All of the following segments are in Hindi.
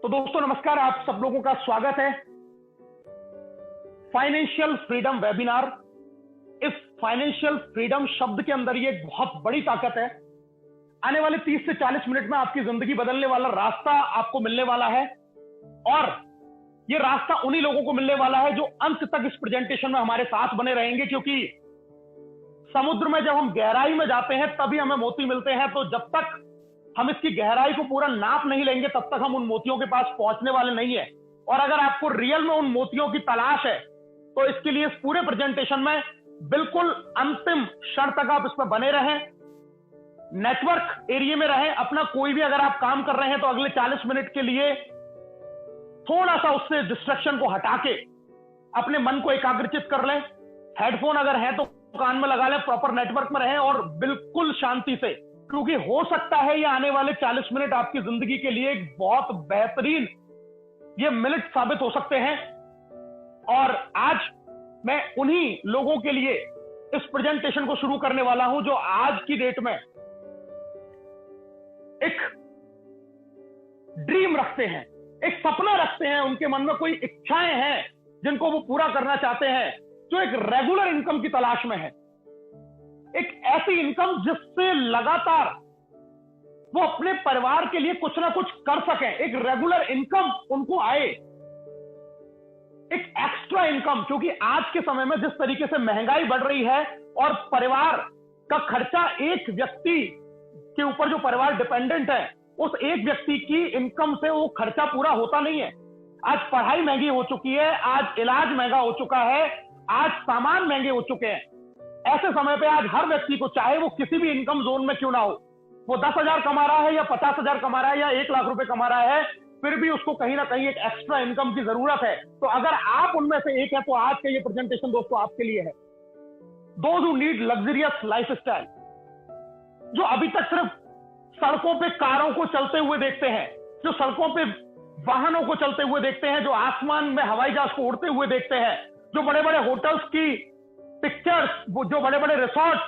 तो दोस्तों नमस्कार, आप सब लोगों का स्वागत है फाइनेंशियल फ्रीडम वेबिनार। इस फाइनेंशियल फ्रीडम शब्द के अंदर ये एक बहुत बड़ी ताकत है। आने वाले 30 से 40 मिनट में आपकी जिंदगी बदलने वाला रास्ता आपको मिलने वाला है, और ये रास्ता उन्हीं लोगों को मिलने वाला है जो अंत तक इस प्रेजेंटेशन में हमारे साथ बने रहेंगे, क्योंकि समुद्र में जब हम गहराई में जाते हैं तभी हमें मोती मिलते हैं। तो जब तक हम इसकी गहराई को पूरा नाप नहीं लेंगे तब तक हम उन मोतियों के पास पहुंचने वाले नहीं है। और अगर आपको रियल में उन मोतियों की तलाश है तो इसके लिए इस पूरे प्रेजेंटेशन में बिल्कुल अंतिम क्षण तक आप इसमें बने रहें, नेटवर्क एरिया में रहें। अपना कोई भी अगर आप काम कर रहे हैं तो अगले 40 मिनट के लिए थोड़ा सा उससे डिस्ट्रैक्शन को हटा के अपने मन को एकाग्रचित कर लें। हेडफोन अगर है तो कान में लगा लें, प्रॉपर नेटवर्क में रहें और बिल्कुल शांति से, क्योंकि हो सकता है ये आने वाले 40 मिनट आपकी जिंदगी के लिए एक बहुत बेहतरीन ये मिनट साबित हो सकते हैं। और आज मैं उन्हीं लोगों के लिए इस प्रेजेंटेशन को शुरू करने वाला हूं जो आज की डेट में एक ड्रीम रखते हैं, एक सपना रखते हैं, उनके मन में कोई इच्छाएं हैं जिनको वो पूरा करना चाहते हैं, जो एक रेगुलर इनकम की तलाश में है। एक ऐसी इनकम जिससे लगातार वो अपने परिवार के लिए कुछ ना कुछ कर सकें, एक रेगुलर इनकम उनको आए, एक एक्स्ट्रा इनकम। क्योंकि आज के समय में जिस तरीके से महंगाई बढ़ रही है और परिवार का खर्चा, एक व्यक्ति के ऊपर जो परिवार डिपेंडेंट है उस एक व्यक्ति की इनकम से वो खर्चा पूरा होता नहीं है। आज पढ़ाई महंगी हो चुकी है, आज इलाज महंगा हो चुका है, आज सामान महंगे हो चुके हैं। ऐसे समय पे आज हर व्यक्ति को, चाहे वो किसी भी इनकम जोन में क्यों ना हो, वो 10,000 कमा रहा है या 50,000 कमा रहा है या 1 लाख रुपए कमा रहा है, फिर भी उसको कहीं ना कहीं एक एक्स्ट्रा इनकम की जरूरत है। तो अगर आप उनमें से एक है तो आज का ये प्रेजेंटेशन दोस्तों आपके लिए है। Those who need luxurious lifestyle, जो अभी तक सिर्फ सड़कों पे कारों को चलते हुए देखते हैं, जो सड़कों पे वाहनों को चलते हुए देखते हैं, जो आसमान में हवाई जहाज को उड़ते हुए देखते हैं, जो बड़े बड़े होटल्स की पिक्चर्स, जो बड़े बड़े रिसोर्ट,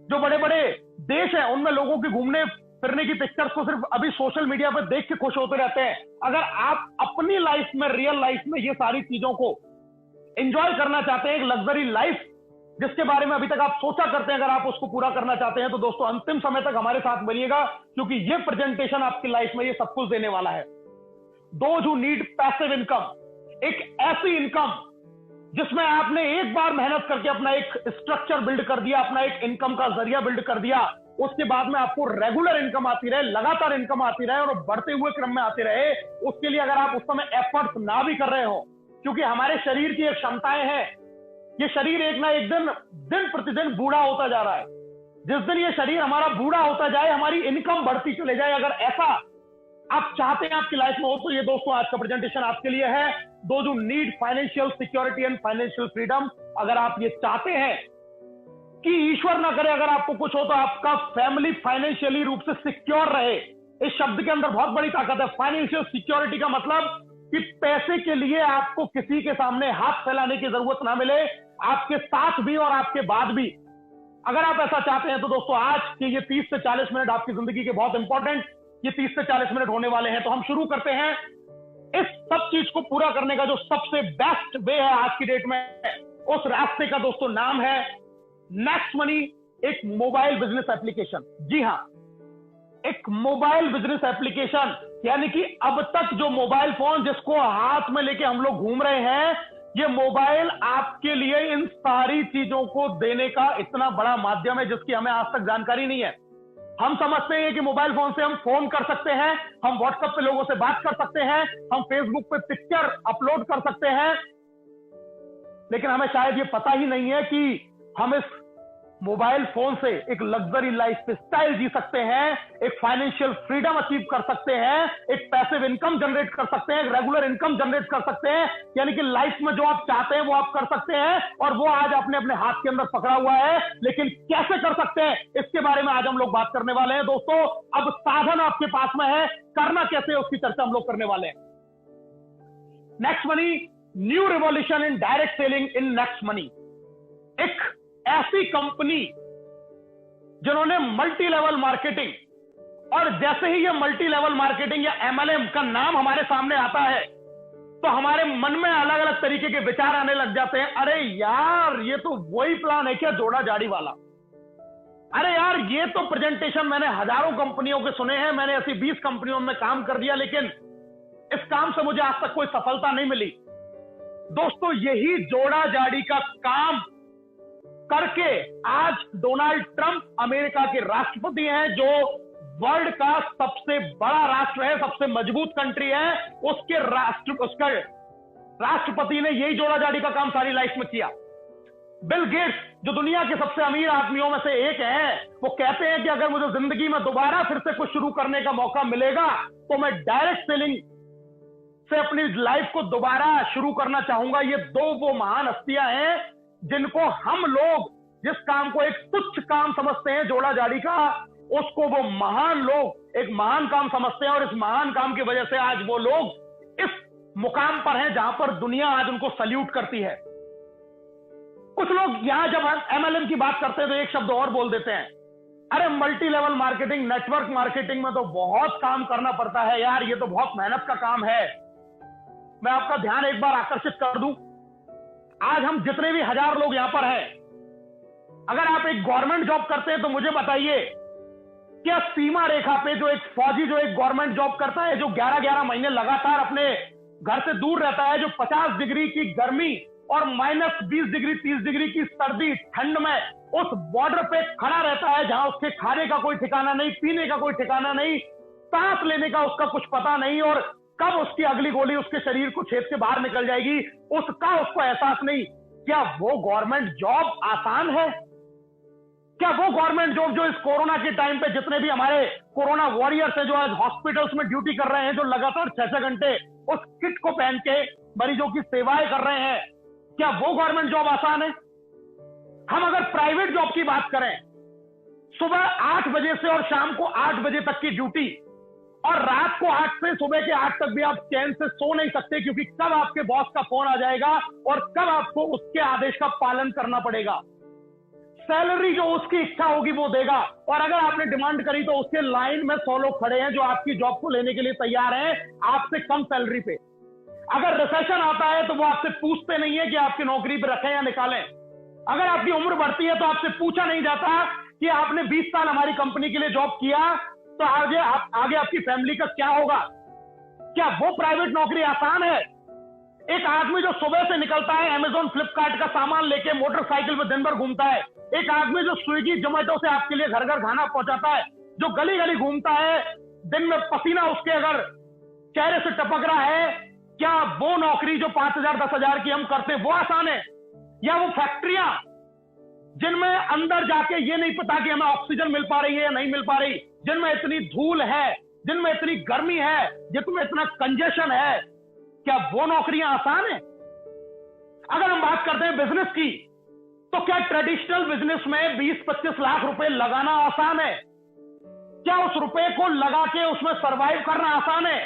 जो बड़े बड़े देश हैं उनमें लोगों की घूमने फिरने की पिक्चर्स को सिर्फ अभी सोशल मीडिया पर देख के खुश होते रहते हैं। अगर आप अपनी लाइफ में, रियल लाइफ में ये सारी चीजों को एंजॉय करना चाहते हैं, एक लग्जरी लाइफ जिसके बारे में अभी तक आप सोचा करते हैं, अगर आप उसको पूरा करना चाहते हैं तो दोस्तों अंतिम समय तक हमारे साथ बनिएगा, क्योंकि ये प्रेजेंटेशन आपकी लाइफ में ये सब कुछ देने वाला है। Those who need passive income, एक ऐसी इनकम जिसमें आपने एक बार मेहनत करके अपना एक स्ट्रक्चर बिल्ड कर दिया, अपना एक इनकम का जरिया बिल्ड कर दिया, उसके बाद में आपको रेगुलर इनकम आती रहे, लगातार इनकम आती रहे और बढ़ते हुए क्रम में आती रहे। उसके लिए अगर आप उस समय एफर्ट ना भी कर रहे हो, क्योंकि हमारे शरीर की एक क्षमताएं हैं, ये शरीर एक ना एक दिन प्रतिदिन बूढ़ा होता जा रहा है। जिस दिन ये शरीर हमारा बूढ़ा होता जाए, हमारी इनकम बढ़ती चले जाए, अगर ऐसा आप चाहते हैं आपकी लाइफ में हो तो ये दोस्तों आज का प्रेजेंटेशन आपके लिए है। Those who need financial security and financial freedom, अगर आप ये चाहते हैं कि ईश्वर ना करे अगर आपको कुछ हो तो आपका फैमिली फाइनेंशियली रूप से सिक्योर रहे। इस शब्द के अंदर बहुत बड़ी ताकत है। फाइनेंशियल सिक्योरिटी का मतलब कि पैसे के लिए आपको किसी के सामने हाथ फैलाने की जरूरत ना मिले, आपके साथ भी और आपके बाद भी। अगर आप ऐसा चाहते हैं तो दोस्तों आज के ये 30 से 40 मिनट आपकी जिंदगी के बहुत इंपॉर्टेंट ये 30 से 40 मिनट होने वाले हैं। तो हम शुरू करते हैं। इस सब चीज को पूरा करने का जो सबसे बेस्ट वे है आज की डेट में, उस रास्ते का दोस्तों नाम है नेक्स्ट मनी, एक मोबाइल बिजनेस एप्लीकेशन। जी हां, एक मोबाइल बिजनेस एप्लीकेशन, यानी कि अब तक जो मोबाइल फोन जिसको हाथ में लेके हम लोग घूम रहे हैं, ये मोबाइल आपके लिए इन सारी चीजों को देने का इतना बड़ा माध्यम है जिसकी हमें आज तक जानकारी नहीं है। हम समझते हैं कि मोबाइल फोन से हम फोन कर सकते हैं, हम व्हाट्सएप पे लोगों से बात कर सकते हैं, हम फेसबुक पे पिक्चर अपलोड कर सकते हैं, लेकिन हमें शायद ये पता ही नहीं है कि हम इस मोबाइल फोन से एक लग्जरी लाइफ स्टाइल जी सकते हैं, एक फाइनेंशियल फ्रीडम अचीव कर सकते हैं, एक पैसिव इनकम जनरेट कर सकते हैं, एक रेगुलर इनकम जनरेट कर सकते हैं। यानी कि लाइफ में जो आप चाहते हैं वो आप कर सकते हैं, और वो आज आपने अपने हाथ के अंदर पकड़ा हुआ है। लेकिन कैसे कर सकते हैं, इसके बारे में आज हम लोग बात करने वाले हैं दोस्तों। अब साधन आपके पास में है, करना कैसे है उसकी चर्चा हम लोग करने वाले हैं। Next money, new revolution in direct selling in next money, एक ऐसी कंपनी जिन्होंने मल्टी लेवल मार्केटिंग और जैसे ही ये मल्टी लेवल मार्केटिंग या एमएलएम का नाम हमारे सामने आता है तो हमारे मन में अलग अलग तरीके के विचार आने लग जाते हैं। अरे यार, ये तो वही प्लान है क्या, जोड़ा जाड़ी वाला। अरे यार, ये तो प्रेजेंटेशन मैंने हजारों कंपनियों के सुने हैं, मैंने ऐसी 20 कंपनियों में काम कर दिया, लेकिन इस काम से मुझे आज तक कोई सफलता नहीं मिली। दोस्तों, यही जोड़ा जाड़ी का काम करके आज डोनाल्ड ट्रंप अमेरिका के राष्ट्रपति हैं, जो वर्ल्ड का सबसे बड़ा राष्ट्र है, सबसे मजबूत कंट्री है, उसका राष्ट्रपति ने यही जोड़ा जाड़ी का काम सारी लाइफ में किया। बिल गेट्स, जो दुनिया के सबसे अमीर आदमियों में से एक है, वो कहते हैं कि अगर मुझे जिंदगी में दोबारा फिर से कुछ शुरू करने का मौका मिलेगा तो मैं डायरेक्ट सेलिंग से अपनी लाइफ को दोबारा शुरू करना चाहूंगा। ये दो वो महान हस्तियां हैं जिनको हम लोग जिस काम को एक तुच्छ काम समझते हैं, जोड़ा जाड़ी का, उसको वो महान लोग एक महान काम समझते हैं, और इस महान काम की वजह से आज वो लोग इस मुकाम पर हैं जहां पर दुनिया आज उनको सल्यूट करती है। कुछ लोग यहां जब एमएलएम की बात करते हैं तो एक शब्द और बोल देते हैं, अरे multi level marketing, network marketing में तो बहुत काम करना पड़ता है यार, ये तो बहुत मेहनत का काम है। मैं आपका ध्यान एक बार आकर्षित कर दूं, आज हम जितने भी 1000 लोग यहां पर हैं, अगर आप एक गवर्नमेंट जॉब करते हैं तो मुझे बताइए, क्या सीमा रेखा पे जो एक फौजी जो एक गवर्नमेंट जॉब करता है, जो 11-11 महीने लगातार अपने घर से दूर रहता है, जो 50 डिग्री की गर्मी और -20 डिग्री 30 डिग्री की सर्दी ठंड में उस बॉर्डर पे खड़ा रहता है, जहां उसके खाने का कोई ठिकाना नहीं, पीने का कोई ठिकाना नहीं, सांस लेने का उसका कुछ पता नहीं, और कब उसकी अगली गोली उसके शरीर को छेद के बाहर निकल जाएगी उसका उसको एहसास नहीं। क्या वो गवर्नमेंट जॉब आसान है? क्या वो गवर्नमेंट जॉब जो इस कोरोना के टाइम पे जितने भी हमारे कोरोना वॉरियर्स हैं, जो आज हॉस्पिटल्स में ड्यूटी कर रहे हैं, जो लगातार 6-6 घंटे उस किट को पहन के मरीजों की सेवाएं कर रहे हैं, क्या वो गवर्नमेंट जॉब आसान है? हम अगर प्राइवेट जॉब की बात करें, सुबह 8 बजे से और शाम को 8 बजे तक की ड्यूटी, और रात को 8 से सुबह के 8 तक भी आप चैन से सो नहीं सकते, क्योंकि कब आपके बॉस का फोन आ जाएगा और कब आपको उसके आदेश का पालन करना पड़ेगा। सैलरी जो उसकी इच्छा होगी वो देगा, और अगर आपने डिमांड करी तो उसके लाइन में 100 लोग खड़े हैं जो आपकी जॉब को लेने के लिए तैयार हैं आपसे कम सैलरी पे। अगर रिसेशन आता है तो वो आपसे पूछते नहीं है कि आपकी नौकरी पे रखें या निकालें। अगर आपकी उम्र बढ़ती है तो आपसे पूछा नहीं जाता कि आपने 20 साल हमारी कंपनी के लिए जॉब किया तो आगे आपकी फैमिली का क्या होगा। क्या वो प्राइवेट नौकरी आसान है? एक आदमी जो सुबह से निकलता है, अमेज़न फ्लिपकार्ट का सामान लेके मोटरसाइकिल में दिन भर घूमता है, एक आदमी जो स्विगी जोमेटो से आपके लिए घर घर खाना पहुंचाता है, जो गली गली घूमता है, दिन में पसीना उसके अगर चेहरे से टपक रहा है, क्या वो नौकरी जो 5,000-10,000 की हम करते हैं वो आसान है? या वो फैक्ट्रियां जिनमें अंदर जाके ये नहीं पता कि हमें ऑक्सीजन मिल पा रही है या नहीं मिल पा रही, जिनमें इतनी धूल है, जिनमें इतनी गर्मी है, जिनमें इतना कंजेशन है, क्या वो नौकरियां आसान है? अगर हम बात करते हैं बिजनेस की, तो क्या ट्रेडिशनल बिजनेस में 20-25 लाख रुपए लगाना आसान है? क्या उस रुपए को लगा के उसमें सरवाइव करना आसान है?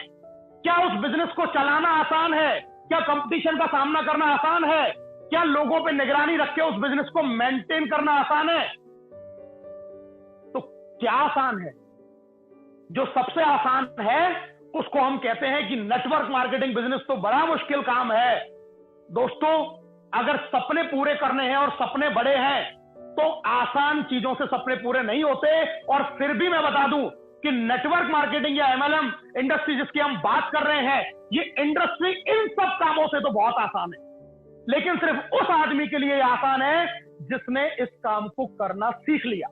क्या उस बिजनेस को चलाना आसान है? क्या कंपटीशन का सामना करना आसान है? क्या लोगों पे निगरानी रख के उस बिजनेस को मेंटेन करना आसान है? तो क्या आसान है? जो सबसे आसान है उसको हम कहते हैं कि नेटवर्क मार्केटिंग बिजनेस तो बड़ा मुश्किल काम है। दोस्तों, अगर सपने पूरे करने हैं और सपने बड़े हैं तो आसान चीजों से सपने पूरे नहीं होते। और फिर भी मैं बता दूं कि नेटवर्क मार्केटिंग या एमएलएम इंडस्ट्री जिसकी हम बात कर रहे हैं, ये इंडस्ट्री इन सब कामों से तो बहुत आसान है, लेकिन सिर्फ उस आदमी के लिए आसान है जिसने इस काम को करना सीख लिया।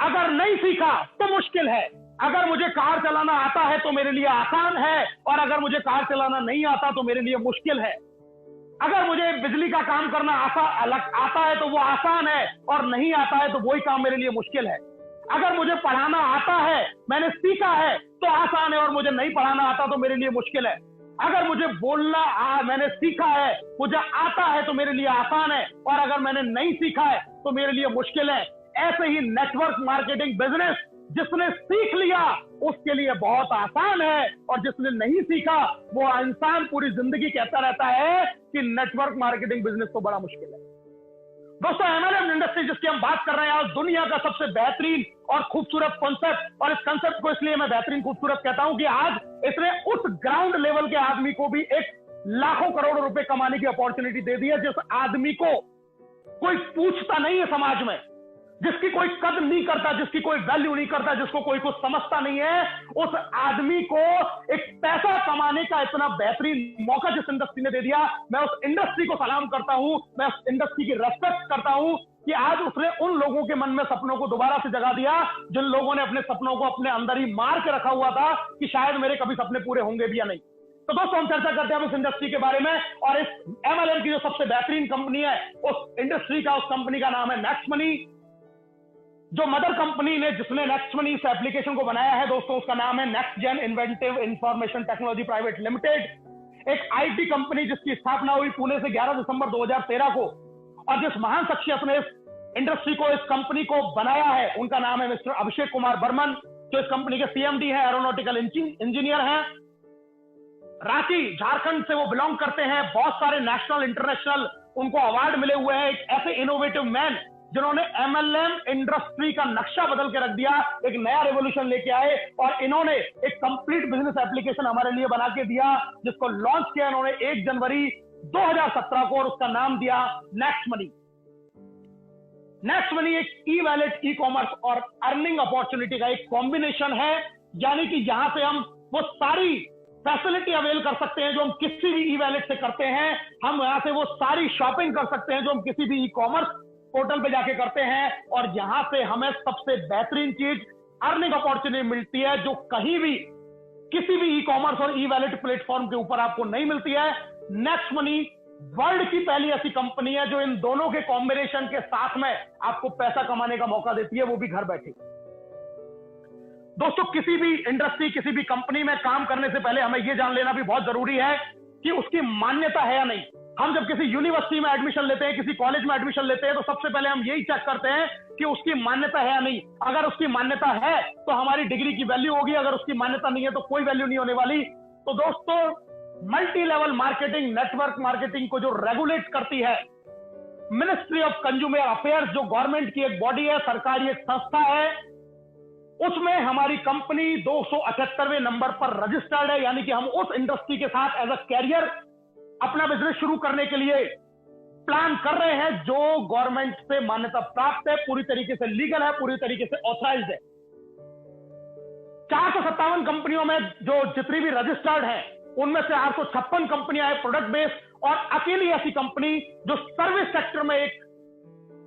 अगर नहीं सीखा तो मुश्किल है। अगर मुझे कार चलाना आता है तो मेरे लिए आसान है, और अगर मुझे कार चलाना नहीं आता तो मेरे लिए मुश्किल है। अगर मुझे बिजली का काम करना आता है तो वो आसान है, और नहीं आता है तो वही काम मेरे लिए मुश्किल है। अगर मुझे पढ़ाना आता है, मैंने सीखा है, तो आसान है, और मुझे नहीं पढ़ाना आता तो मेरे लिए मुश्किल है। अगर मुझे बोलना मैंने सीखा है, मुझे आता है तो मेरे लिए आसान है, और अगर मैंने नहीं सीखा है तो मेरे लिए मुश्किल है। ऐसे ही नेटवर्क मार्केटिंग बिजनेस जिसने सीख लिया उसके लिए बहुत आसान है, और जिसने नहीं सीखा वो इंसान पूरी जिंदगी कहता रहता है कि नेटवर्क मार्केटिंग बिजनेस तो बड़ा मुश्किल है। दोस्तों एमएलएम इंडस्ट्री जिसकी हम बात कर रहे हैं आज दुनिया का सबसे बेहतरीन और खूबसूरत कॉन्सेप्ट, और इस कॉन्सेप्ट को इसलिए मैं बेहतरीन खूबसूरत कहता हूं कि आज इसने उस ग्राउंड लेवल के आदमी को भी एक लाखों करोड़ों रुपए कमाने की अपॉर्चुनिटी दे दी है, जिस आदमी को कोई पूछता नहीं है समाज में, जिसकी कोई कदर नहीं करता, जिसकी कोई वैल्यू नहीं करता, जिसको कोई कुछ समझता नहीं है, उस आदमी को एक पैसा कमाने का इतना बेहतरीन मौका जिस इंडस्ट्री ने दे दिया, मैं उस इंडस्ट्री को सलाम करता हूं, मैं उस इंडस्ट्री की रेस्पेक्ट करता हूं कि आज उसने उन लोगों के मन में सपनों को दोबारा से जगा दिया जिन लोगों ने अपने सपनों को अपने अंदर ही मार के रखा हुआ था कि शायद मेरे कभी सपने पूरे होंगे भी या नहीं। तो दोस्तों हम चर्चा करते हैं उस इंडस्ट्री के बारे में, और इस एमएलएम की जो सबसे बेहतरीन कंपनी है उस इंडस्ट्री का, उस कंपनी का नाम है नेक्स्ट मनी। जो मदर कंपनी ने जिसने नेक्स्ट मनी इस एप्लीकेशन को बनाया है दोस्तों, उसका नाम है next gen inventive information technology private limited, एक आईटी कंपनी जिसकी स्थापना हुई पुणे से 11 दिसंबर 2013 को, और जिस महान शख्सियत ने इस इंडस्ट्री को, इस कंपनी को बनाया है, उनका नाम है मिस्टर अभिषेक कुमार बर्मन, जो इस कंपनी के सीएमडी है, एरोनॉटिकल इंजीनियर हैं, रांची झारखंड से वो बिलोंग करते हैं, बहुत सारे नेशनल इंटरनेशनल उनको अवार्ड मिले हुए हैं, एक ऐसे इनोवेटिव मैन जिन्होंने एमएलएम इंडस्ट्री का नक्शा बदल के रख दिया, एक नया रेवोल्यूशन लेके आए, और इन्होंने एक कंप्लीट बिजनेस एप्लीकेशन हमारे लिए बना के दिया जिसको लॉन्च किया इन्होंने 1 जनवरी 2017 को, और उसका नाम दिया नेक्स्ट मनी। नेक्स्ट मनी एक ई वैलेट, ई कॉमर्स और अर्निंग अपॉर्चुनिटी का एक कॉम्बिनेशन है, यानी कि यहां से हम वो सारी फैसिलिटी अवेल कर सकते हैं जो हम किसी भी ई वैलेट से करते हैं, हम यहां से वो सारी शॉपिंग कर सकते हैं जो हम किसी भी ई कॉमर्स पोर्टल पे जाके करते हैं, और यहां से हमें सबसे बेहतरीन चीज अर्निंग अपॉर्चुनिटी मिलती है जो कहीं भी किसी भी ई कॉमर्स और ई वैलेट प्लेटफॉर्म के ऊपर आपको नहीं मिलती है। नेक्स्ट मनी वर्ल्ड की पहली ऐसी कंपनी है जो इन दोनों के कॉम्बिनेशन के साथ में आपको पैसा कमाने का मौका देती है, वो भी घर बैठे। दोस्तों किसी भी इंडस्ट्री, किसी भी कंपनी में काम करने से पहले हमें यह जान लेना भी बहुत जरूरी है कि उसकी मान्यता है या नहीं। हम जब किसी यूनिवर्सिटी में एडमिशन लेते हैं, किसी कॉलेज में एडमिशन लेते हैं, तो सबसे पहले हम यही चेक करते हैं कि उसकी मान्यता है या नहीं। अगर उसकी मान्यता है तो हमारी डिग्री की वैल्यू होगी, अगर उसकी मान्यता नहीं है तो कोई वैल्यू नहीं होने वाली। तो दोस्तों multi level marketing, network marketing को जो रेगुलेट करती है मिनिस्ट्री ऑफ कंज्यूमर अफेयर्स, जो गवर्नमेंट की एक बॉडी है, सरकारी एक संस्था है, उसमें हमारी कंपनी 278वें नंबर पर रजिस्टर्ड है, यानी कि हम उस इंडस्ट्री के साथ एज अ कैरियर अपना बिजनेस शुरू करने के लिए प्लान कर रहे हैं जो गवर्नमेंट से मान्यता प्राप्त है, पूरी तरीके से लीगल है, पूरी तरीके से ऑथराइज्ड है। 457 कंपनियों में जो जितनी भी रजिस्टर्ड है उनमें से 856 कंपनियां हैं प्रोडक्ट बेस्ड, और अकेली ऐसी कंपनी जो सर्विस सेक्टर में एक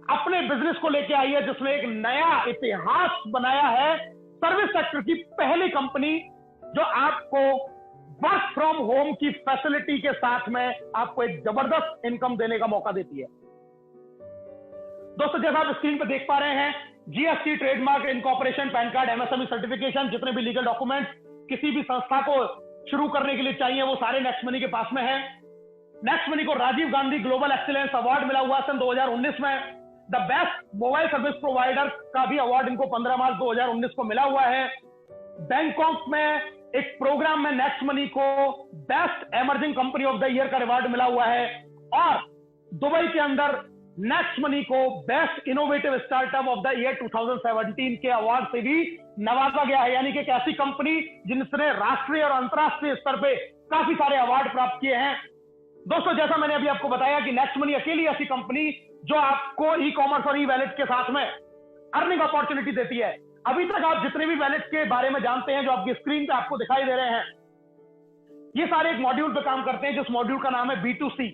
अपने बिजनेस को लेके आई है, जिसने एक नया इतिहास बनाया है, सर्विस सेक्टर की पहली कंपनी जो आपको वर्क फ्रॉम होम की फैसिलिटी के साथ में आपको एक जबरदस्त इनकम देने का मौका देती है। दोस्तों जैसा आप स्क्रीन पे देख पा रहे हैं, GST, trademark, incorporation, pan card, MSME certification, जितने भी लीगल डॉक्यूमेंट किसी भी संस्था को शुरू करने के लिए चाहिए वो सारे नेक्स्ट मनी के पास में है। नेक्स्ट मनी को Rajiv Gandhi global excellence award मिला हुआ सन 2019 में। The best mobile service provider का भी अवार्ड इनको 15 मार्च 2019 को मिला हुआ है। बैंकॉक में एक प्रोग्राम में नेक्स्ट मनी को best emerging company of the year का अवार्ड मिला हुआ है, और दुबई के अंदर नेक्स्ट मनी को best innovative startup of the year 2017 के अवार्ड से भी नवाजा गया है, यानी कि एक ऐसी कंपनी जिसने राष्ट्रीय और अंतरराष्ट्रीय स्तर पे काफी सारे अवार्ड प्राप्त किए हैं। दोस्तों जैसा मैंने अभी आपको बताया कि नेक्स्ट मनी अकेली ऐसी कंपनी जो आपको ई कॉमर्स और ई वैलेट के साथ में अर्निंग अपॉर्चुनिटी देती है। अभी तक आप जितने भी वैलेट के बारे में जानते हैं जो आपकी स्क्रीन पे आपको दिखाई दे रहे हैं, ये सारे एक मॉड्यूल पे काम करते हैं जिस मॉड्यूल का नाम है B2C।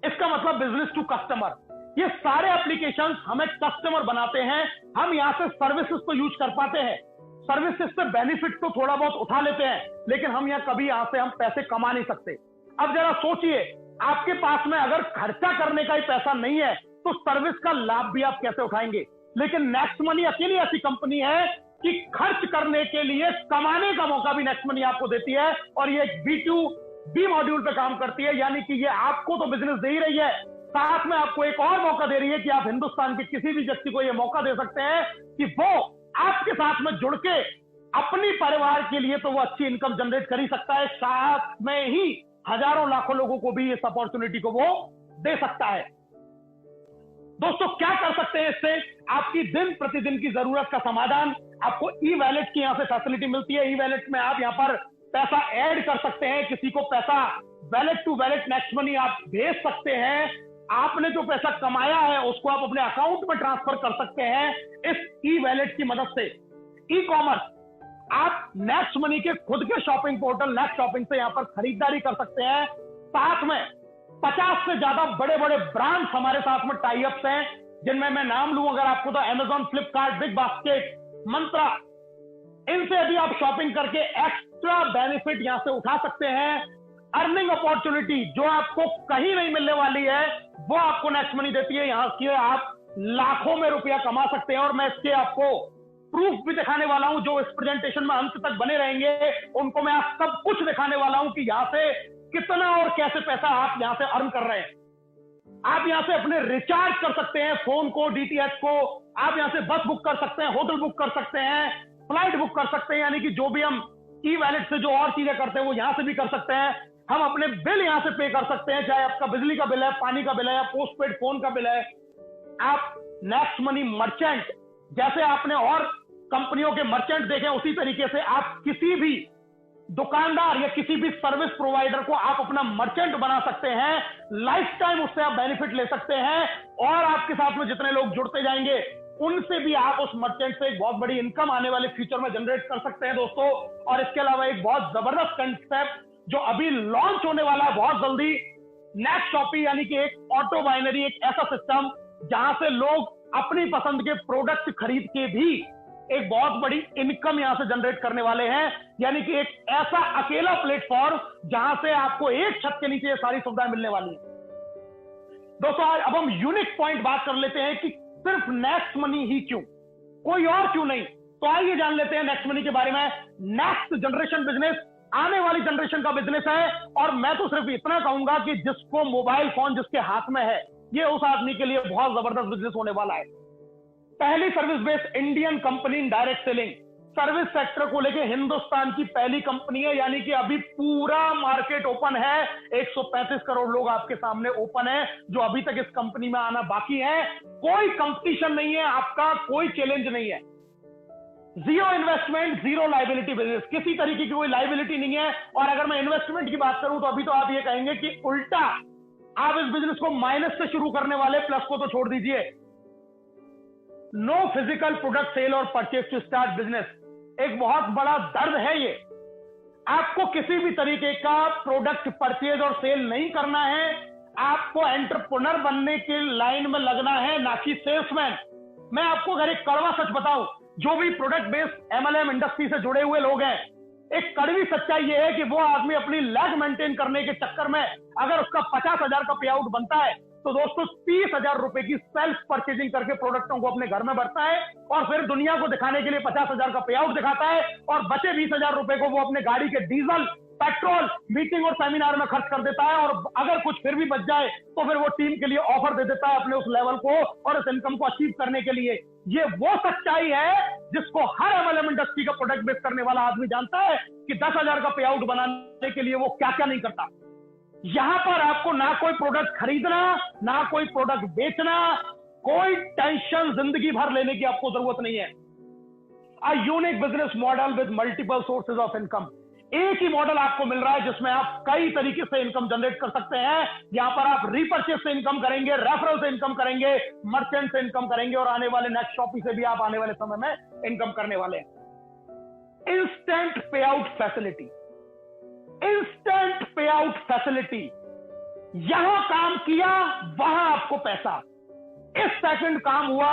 इसका मतलब बिजनेस टू कस्टमर। ये सारे एप्लीकेशंस हमें कस्टमर बनाते हैं, हम यहां से सर्विसेज तो यूज कर पाते हैं, सर्विसेज से बेनिफिट तो थोड़ा बहुत उठा लेते हैं, लेकिन हम यहां कभी यहां से हम पैसे कमा नहीं सकते। अब जरा सोचिए, आपके पास में अगर खर्चा करने का ही पैसा नहीं है तो सर्विस का लाभ भी आप कैसे उठाएंगे। लेकिन नेक्स्ट मनी अकेली ऐसी कंपनी है कि खर्च करने के लिए कमाने का मौका भी नेक्स्ट मनी आपको देती है, और ये एक B2B मॉड्यूल पे काम करती है, यानी कि ये आपको तो बिजनेस दे ही रही है, साथ में आपको एक और मौका दे रही है कि आप हिंदुस्तान के किसी भी व्यक्ति को ये मौका दे सकते हैं कि वो आपके साथ में जुड़ के अपनी परिवार के लिए तो वो अच्छी इनकम जनरेट कर ही सकता है, साथ में ही हजारों लाखों लोगों को भी इस अपॉर्चुनिटी को वो दे सकता है। दोस्तों क्या कर सकते हैं इससे? आपकी दिन प्रतिदिन की जरूरत का समाधान, आपको ई वैलेट की यहां से फैसिलिटी मिलती है। ई वैलेट में आप यहां पर पैसा ऐड कर सकते हैं, किसी को पैसा wallet to wallet next money आप भेज सकते हैं। आपने जो पैसा कमाया है उसको आप अपने अकाउंट में ट्रांसफर कर सकते हैं इस ई वैलेट की मदद से। ई कॉमर्स, आप नेक्स्ट मनी के खुद के शॉपिंग पोर्टल नेक्स्ट शॉपिंग से यहां पर खरीदारी कर सकते हैं। साथ में 50 से ज्यादा बड़े बड़े ब्रांड्स हमारे साथ में टाई अप्स हैं, जिनमें मैं नाम लूं अगर आपको तो अमेजॉन, फ्लिपकार्ट, बिग बास्केट, मंत्रा, इनसे भी आप शॉपिंग करके एक्स्ट्रा बेनिफिट यहां से उठा सकते हैं। अर्निंग अपॉर्चुनिटी जो आपको कहीं नहीं मिलने वाली है वो आपको नेक्स्ट मनी देती है। यहां से आप लाखों में रुपया कमा सकते हैं और मैं इसके आपको प्रूफ भी दिखाने वाला हूं, जो इस प्रेजेंटेशन में अंत तक बने रहेंगे उनको मैं आप सब कुछ दिखाने वाला हूं कि यहां से कितना और कैसे पैसा आप यहां से अर्न कर रहे हैं। आप यहां से अपने रिचार्ज कर सकते हैं, फोन को, डीटीएच को, आप यहां से बस बुक कर सकते हैं, होटल बुक कर सकते हैं, फ्लाइट बुक कर सकते हैं, यानी कि जो भी हम ई वैलेट से जो और चीजें करते हैं वो यहां से भी कर सकते हैं। हम अपने बिल यहां से पे कर सकते हैं, चाहे आपका बिजली का बिल है, पानी का बिल है, पोस्ट पेड फोन का बिल है। आप नेक्स्ट मनी मर्चेंट, जैसे आपने और कंपनियों के मर्चेंट देखे उसी तरीके से आप किसी भी दुकानदार या किसी भी सर्विस प्रोवाइडर को आप अपना मर्चेंट बना सकते हैं। लाइफ टाइम उससे आप बेनिफिट ले सकते हैं और आपके साथ में जितने लोग जुड़ते जाएंगे उनसे भी आप उस मर्चेंट से एक बहुत बड़ी इनकम आने वाले फ्यूचर में जनरेट कर सकते हैं दोस्तों। और इसके अलावा एक बहुत जबरदस्त कंसेप्ट जो अभी लॉन्च होने वाला है बहुत जल्दी, नेक्स्ट शॉपी, यानी कि एक ऑटो बाइनरी, एक ऐसा सिस्टम जहां से लोग अपनी पसंद के प्रोडक्ट खरीद के भी एक बहुत बड़ी इनकम यहां से जनरेट करने वाले हैं। यानी कि एक ऐसा अकेला प्लेटफॉर्म जहां से आपको एक छत के नीचे ये सारी सुविधाएं मिलने वाली है। दोस्तों आज अब हम यूनिक पॉइंट बात कर लेते हैं कि सिर्फ नेक्स्ट मनी ही क्यों, कोई और क्यों नहीं। तो आइए जान लेते हैं नेक्स्ट मनी के बारे में। नेक्स्ट जनरेशन बिजनेस, आने वाली जनरेशन का बिजनेस है और मैं तो सिर्फ इतना कहूंगा कि जिसको मोबाइल फोन जिसके हाथ में है ये उस आदमी के लिए बहुत जबरदस्त बिजनेस होने वाला है। पहली service based Indian company in direct selling, service sector को लेके हिंदुस्तान की पहली कंपनी है। यानी कि अभी पूरा मार्केट ओपन है, 135 करोड़ लोग आपके सामने ओपन है जो अभी तक इस कंपनी में आना बाकी है। कोई कंपटीशन नहीं है, आपका कोई चैलेंज नहीं है। Zero investment, zero liability business, किसी तरीके की कोई लाइबिलिटी नहीं है। और अगर मैं इन्वेस्टमेंट की बात करूं तो अभी तो आप ये कहेंगे कि उल्टा आप इस बिजनेस को माइनस से शुरू करने वाले, प्लस को तो छोड़ दीजिए। नो फिजिकल प्रोडक्ट सेल और परचेज टू स्टार्ट बिजनेस, एक बहुत बड़ा दर्द है ये। आपको किसी भी तरीके का प्रोडक्ट परचेज और सेल नहीं करना है, आपको एंटरप्रेन्योर बनने के लाइन में लगना है, ना कि सेल्समैन। मैं आपको अगर एक कड़वा सच बताऊं, जो भी प्रोडक्ट बेस्ड एमएलएम इंडस्ट्री से जुड़े हुए लोग हैं, एक कड़वी सच्चाई ये है कि वो आदमी अपनी लैग मेंटेन करने के चक्कर में अगर उसका 50,000 का पे आउट बनता है तो दोस्तों 30,000 रुपए की सेल्फ परचेजिंग करके प्रोडक्टों को अपने घर में भरता है और फिर दुनिया को दिखाने के लिए 50,000 का पे आउट दिखाता है और बचे 20,000 रुपए को वो अपने गाड़ी के डीजल, पेट्रोल, मीटिंग और सेमिनार में खर्च कर देता है। और अगर कुछ फिर भी बच जाए तो फिर वो टीम के लिए ऑफर दे देता है अपने उस लेवल को और इस इनकम को अचीव करने के लिए। ये वो सच्चाई है जिसको हर एमएलएम इंडस्ट्री का प्रोडक्ट बेच करने वाला आदमी जानता है कि 10,000 का पे आउट बनाने के लिए वो क्या क्या नहीं करता। यहां पर आपको ना कोई प्रोडक्ट खरीदना, ना कोई प्रोडक्ट बेचना, कोई टेंशन जिंदगी भर लेने की आपको जरूरत नहीं है। A unique business model with multiple sources of income, एक ही मॉडल आपको मिल रहा है जिसमें आप कई तरीके से इनकम जनरेट कर सकते हैं। यहां पर आप रीपर्चेज से इनकम करेंगे, रेफरल से इनकम करेंगे, मर्चेंट से इनकम करेंगे और आने वाले नेक्स्ट शॉपी से भी आप आने वाले समय में इनकम करने वाले हैं। इंस्टेंट पे आउट फैसिलिटी, इंस्टेंट पे आउट फैसिलिटी, यहां काम किया वहां आपको पैसा, इस सेकंड काम हुआ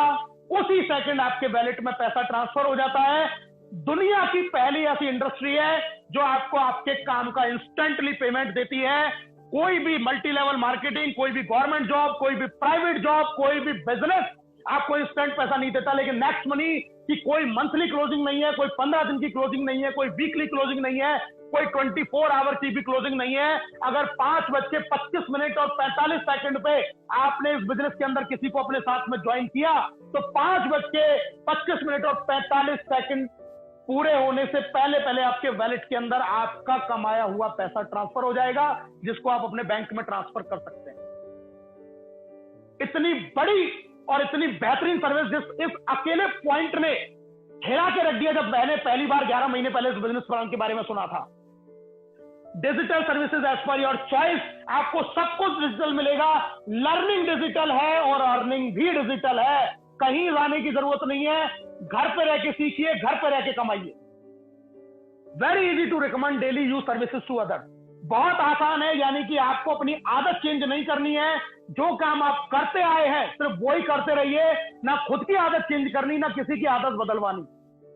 उसी सेकंड आपके वैलेट में पैसा ट्रांसफर हो जाता है। दुनिया की पहली ऐसी इंडस्ट्री है जो आपको आपके काम का इंस्टेंटली पेमेंट देती है। कोई भी मल्टी लेवल मार्केटिंग, कोई भी गवर्नमेंट जॉब, कोई भी प्राइवेट जॉब, कोई भी बिजनेस आपको इंस्टेंट पैसा नहीं देता। लेकिन नेक्स्ट मनी की कोई मंथली क्लोजिंग नहीं है, कोई 15 दिन की क्लोजिंग नहीं है, कोई वीकली क्लोजिंग नहीं है, कोई 24 आवर की भी क्लोजिंग नहीं है। अगर 5:25 और 45 सेकंड पे आपने इस बिजनेस के अंदर किसी को अपने साथ में ज्वाइन किया तो 5:25 और 45 सेकंड पूरे होने से पहले पहले आपके वैलेट के अंदर आपका कमाया हुआ पैसा ट्रांसफर हो जाएगा, जिसको आप अपने बैंक में ट्रांसफर कर सकते हैं। इतनी बड़ी और इतनी बेहतरीन सर्विस इस अकेले पॉइंट ने हिला के रख दिया जब मैंने पहली बार 11 महीने पहले इस बिजनेस प्लान के बारे में सुना था। Digital services as per your choice, आपको सब कुछ डिजिटल मिलेगा। लर्निंग डिजिटल है और अर्निंग भी डिजिटल है। कहीं जाने की जरूरत नहीं है, घर पे रह के सीखिए, घर पे रह के कमाइए। Very easy to recommend daily use services to other, बहुत आसान है। यानी कि आपको अपनी आदत चेंज नहीं करनी है, जो काम आप करते आए हैं सिर्फ वो ही करते रहिए। ना खुद की आदत चेंज करनी, ना किसी की आदत बदलवानी,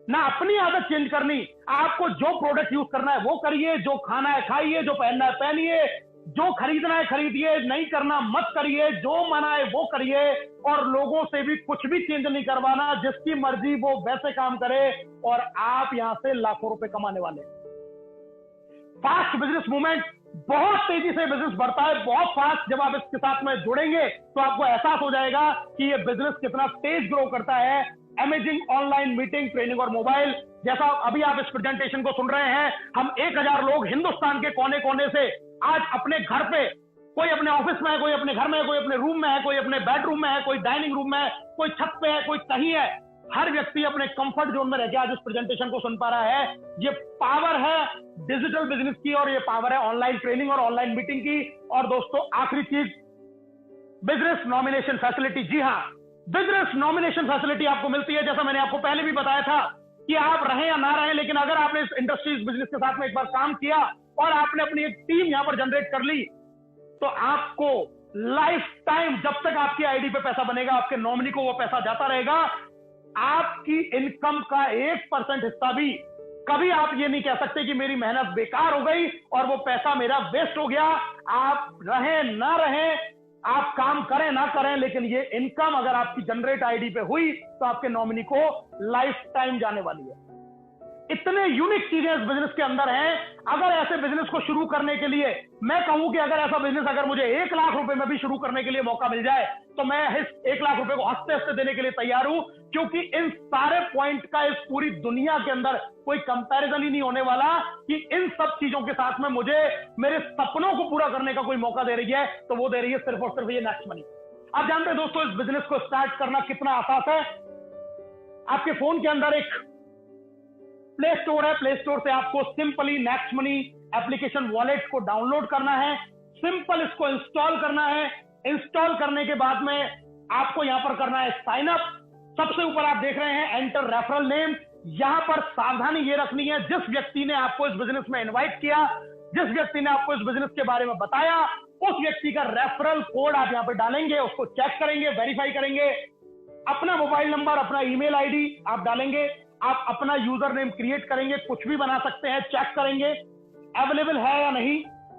ना अपनी आदत चेंज करनी। आपको जो प्रोडक्ट यूज करना है वो करिए, जो खाना है खाइए, जो पहनना है पहनिए, जो खरीदना है खरीदिए, नहीं करना मत करिए, जो मना है वो करिए। और लोगों से भी कुछ भी चेंज नहीं करवाना, जिसकी मर्जी वो वैसे काम करे और आप यहां से लाखों रुपए कमाने वाले। फास्ट बिजनेस मूवमेंट, बहुत तेजी से बिजनेस बढ़ता है, बहुत फास्ट। जब आप इसके साथ में जुड़ेंगे तो आपको एहसास हो जाएगा कि ये बिजनेस कितना तेज ग्रो करता है। अमेजिंग ऑनलाइन मीटिंग, ट्रेनिंग और मोबाइल, जैसा अभी आप इस प्रेजेंटेशन को सुन रहे हैं, हम 1000 लोग हिंदुस्तान के कोने कोने से आज अपने घर पे, कोई अपने ऑफिस में है, कोई अपने घर में है, कोई अपने रूम में है, कोई अपने बेडरूम में है, कोई डाइनिंग रूम में है, कोई छत पे है, कोई कहीं है। हर व्यक्ति अपने कंफर्ट जोन में रहकर आज इस प्रेजेंटेशन को सुन पा रहा है। ये पावर है डिजिटल बिजनेस की और ये पावर है ऑनलाइन ट्रेनिंग और ऑनलाइन मीटिंग की। और दोस्तों आखिरी चीज, बिजनेस नॉमिनेशन फैसिलिटी। जी हाँ, बिजनेस नॉमिनेशन फैसिलिटी आपको मिलती है। जैसा मैंने आपको पहले भी बताया था कि आप रहें या ना रहें, लेकिन अगर आपने इस इंडस्ट्री, इस बिजनेस के साथ में एक बार काम किया और आपने अपनी एक टीम यहां पर जनरेट कर ली, तो आपको लाइफ टाइम, जब तक आपकी आईडी पे पैसा बनेगा, आपके नॉमिनी को वो पैसा जाता रहेगा। आपकी इनकम का 1% हिस्सा भी कभी आप ये नहीं कह सकते कि मेरी मेहनत बेकार हो गई और वो पैसा मेरा वेस्ट हो गया। आप रहें ना रहें, आप काम करें ना करें, लेकिन ये इनकम अगर आपकी जनरेट आईडी पे हुई तो आपके नॉमिनी को लाइफ टाइम जाने वाली है। इतने यूनिक चीजें इस बिजनेस के अंदर हैं। अगर ऐसे बिजनेस को शुरू करने के लिए मैं कहूं कि अगर ऐसा बिजनेस अगर मुझे 1 लाख रुपए में भी शुरू करने के लिए मौका मिल जाए तो मैं इस 1 लाख रुपए को हंसते हंसते देने के लिए तैयार हूं, क्योंकि इन सारे पॉइंट का इस पूरी दुनिया के अंदर कोई कंपैरिजन ही नहीं होने वाला कि इन सब चीजों के साथ में मुझे मेरे सपनों को पूरा करने का कोई मौका दे रही है, तो वो दे रही है सिर्फ और सिर्फ ये नेक्स्ट मनी। आप जानते हैं दोस्तों, इस बिजनेस को स्टार्ट करना कितना आसान है। आपके फोन के अंदर एक प्ले स्टोर है, प्ले स्टोर से आपको simply next money application wallet को डाउनलोड करना है। सिंपल इसको इंस्टॉल करना है। इंस्टॉल करने के बाद में आपको यहां पर करना है साइन अप। सबसे ऊपर आप देख रहे हैं एंटर रेफरल नेम। यहां पर सावधानी ये रखनी है, जिस व्यक्ति ने आपको इस बिजनेस में इनवाइट किया, जिस व्यक्ति ने आपको इस बिजनेस के बारे में बताया, उस व्यक्ति का रेफरल कोड आप यहां पर डालेंगे, उसको चेक करेंगे, वेरीफाई करेंगे। अपना मोबाइल नंबर, अपना ईमेल आईडी आप डालेंगे, आप अपना यूजर नेम क्रिएट करेंगे, कुछ भी बना सकते हैं, चेक करेंगे अवेलेबल है या नहीं।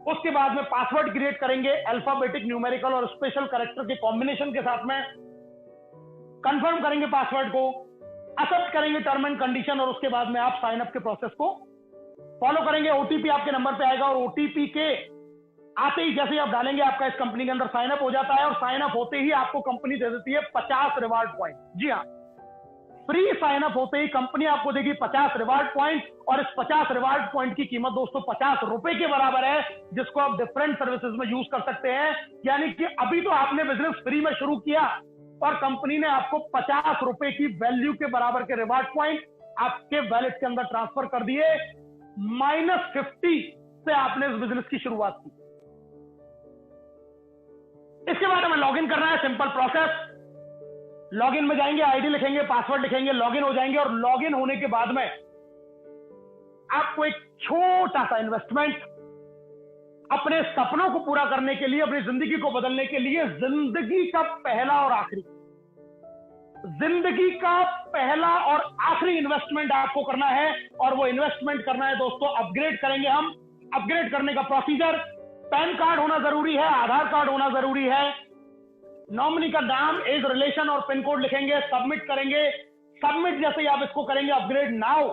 उसके बाद में पासवर्ड क्रिएट करेंगे, अल्फाबेटिक, न्यूमेरिकल और स्पेशल कैरेक्टर के कॉम्बिनेशन के साथ में। कंफर्म करेंगे पासवर्ड को, एक्सेप्ट करेंगे टर्म एंड कंडीशन और उसके बाद में आप साइन अप के प्रोसेस को फॉलो करेंगे। ओटीपी आपके नंबर पे आएगा और ओटीपी के आते ही जैसे ही आप डालेंगे, आपका इस कंपनी के अंदर साइन अप हो जाता है और साइन अप होते ही आपको कंपनी दे देती है 50 रिवार्ड पॉइंट। जी हाँ, फ्री साइन अप होते ही कंपनी आपको देगी 50 रिवार्ड पॉइंट और इस 50 रिवार्ड पॉइंट की कीमत दोस्तों 50 रुपए के बराबर है, जिसको आप डिफरेंट सर्विसेज में यूज कर सकते हैं। यानी कि अभी तो आपने बिजनेस फ्री में शुरू किया और कंपनी ने आपको 50 रुपए की वैल्यू के बराबर के रिवार्ड पॉइंट आपके वैलेट के अंदर ट्रांसफर कर दिए। -50 से आपने इस बिजनेस की शुरुआत की। इसके बाद हमें लॉगिन करना है, सिंपल प्रोसेस। लॉगिन में जाएंगे, आईडी लिखेंगे, पासवर्ड लिखेंगे, लॉगिन हो जाएंगे और लॉगिन होने के बाद में आपको एक छोटा सा इन्वेस्टमेंट अपने सपनों को पूरा करने के लिए, अपनी जिंदगी को बदलने के लिए, जिंदगी का पहला और आखिरी इन्वेस्टमेंट आपको करना है। और वो इन्वेस्टमेंट करना है दोस्तों, अपग्रेड करेंगे हम। अपग्रेड करने का प्रोसीजर, पैन कार्ड होना जरूरी है, आधार कार्ड होना जरूरी है, नॉमिनी का नाम, एज, रिलेशन और पिन कोड लिखेंगे, सबमिट करेंगे। सबमिट जैसे ही आप इसको करेंगे अपग्रेड नाउ,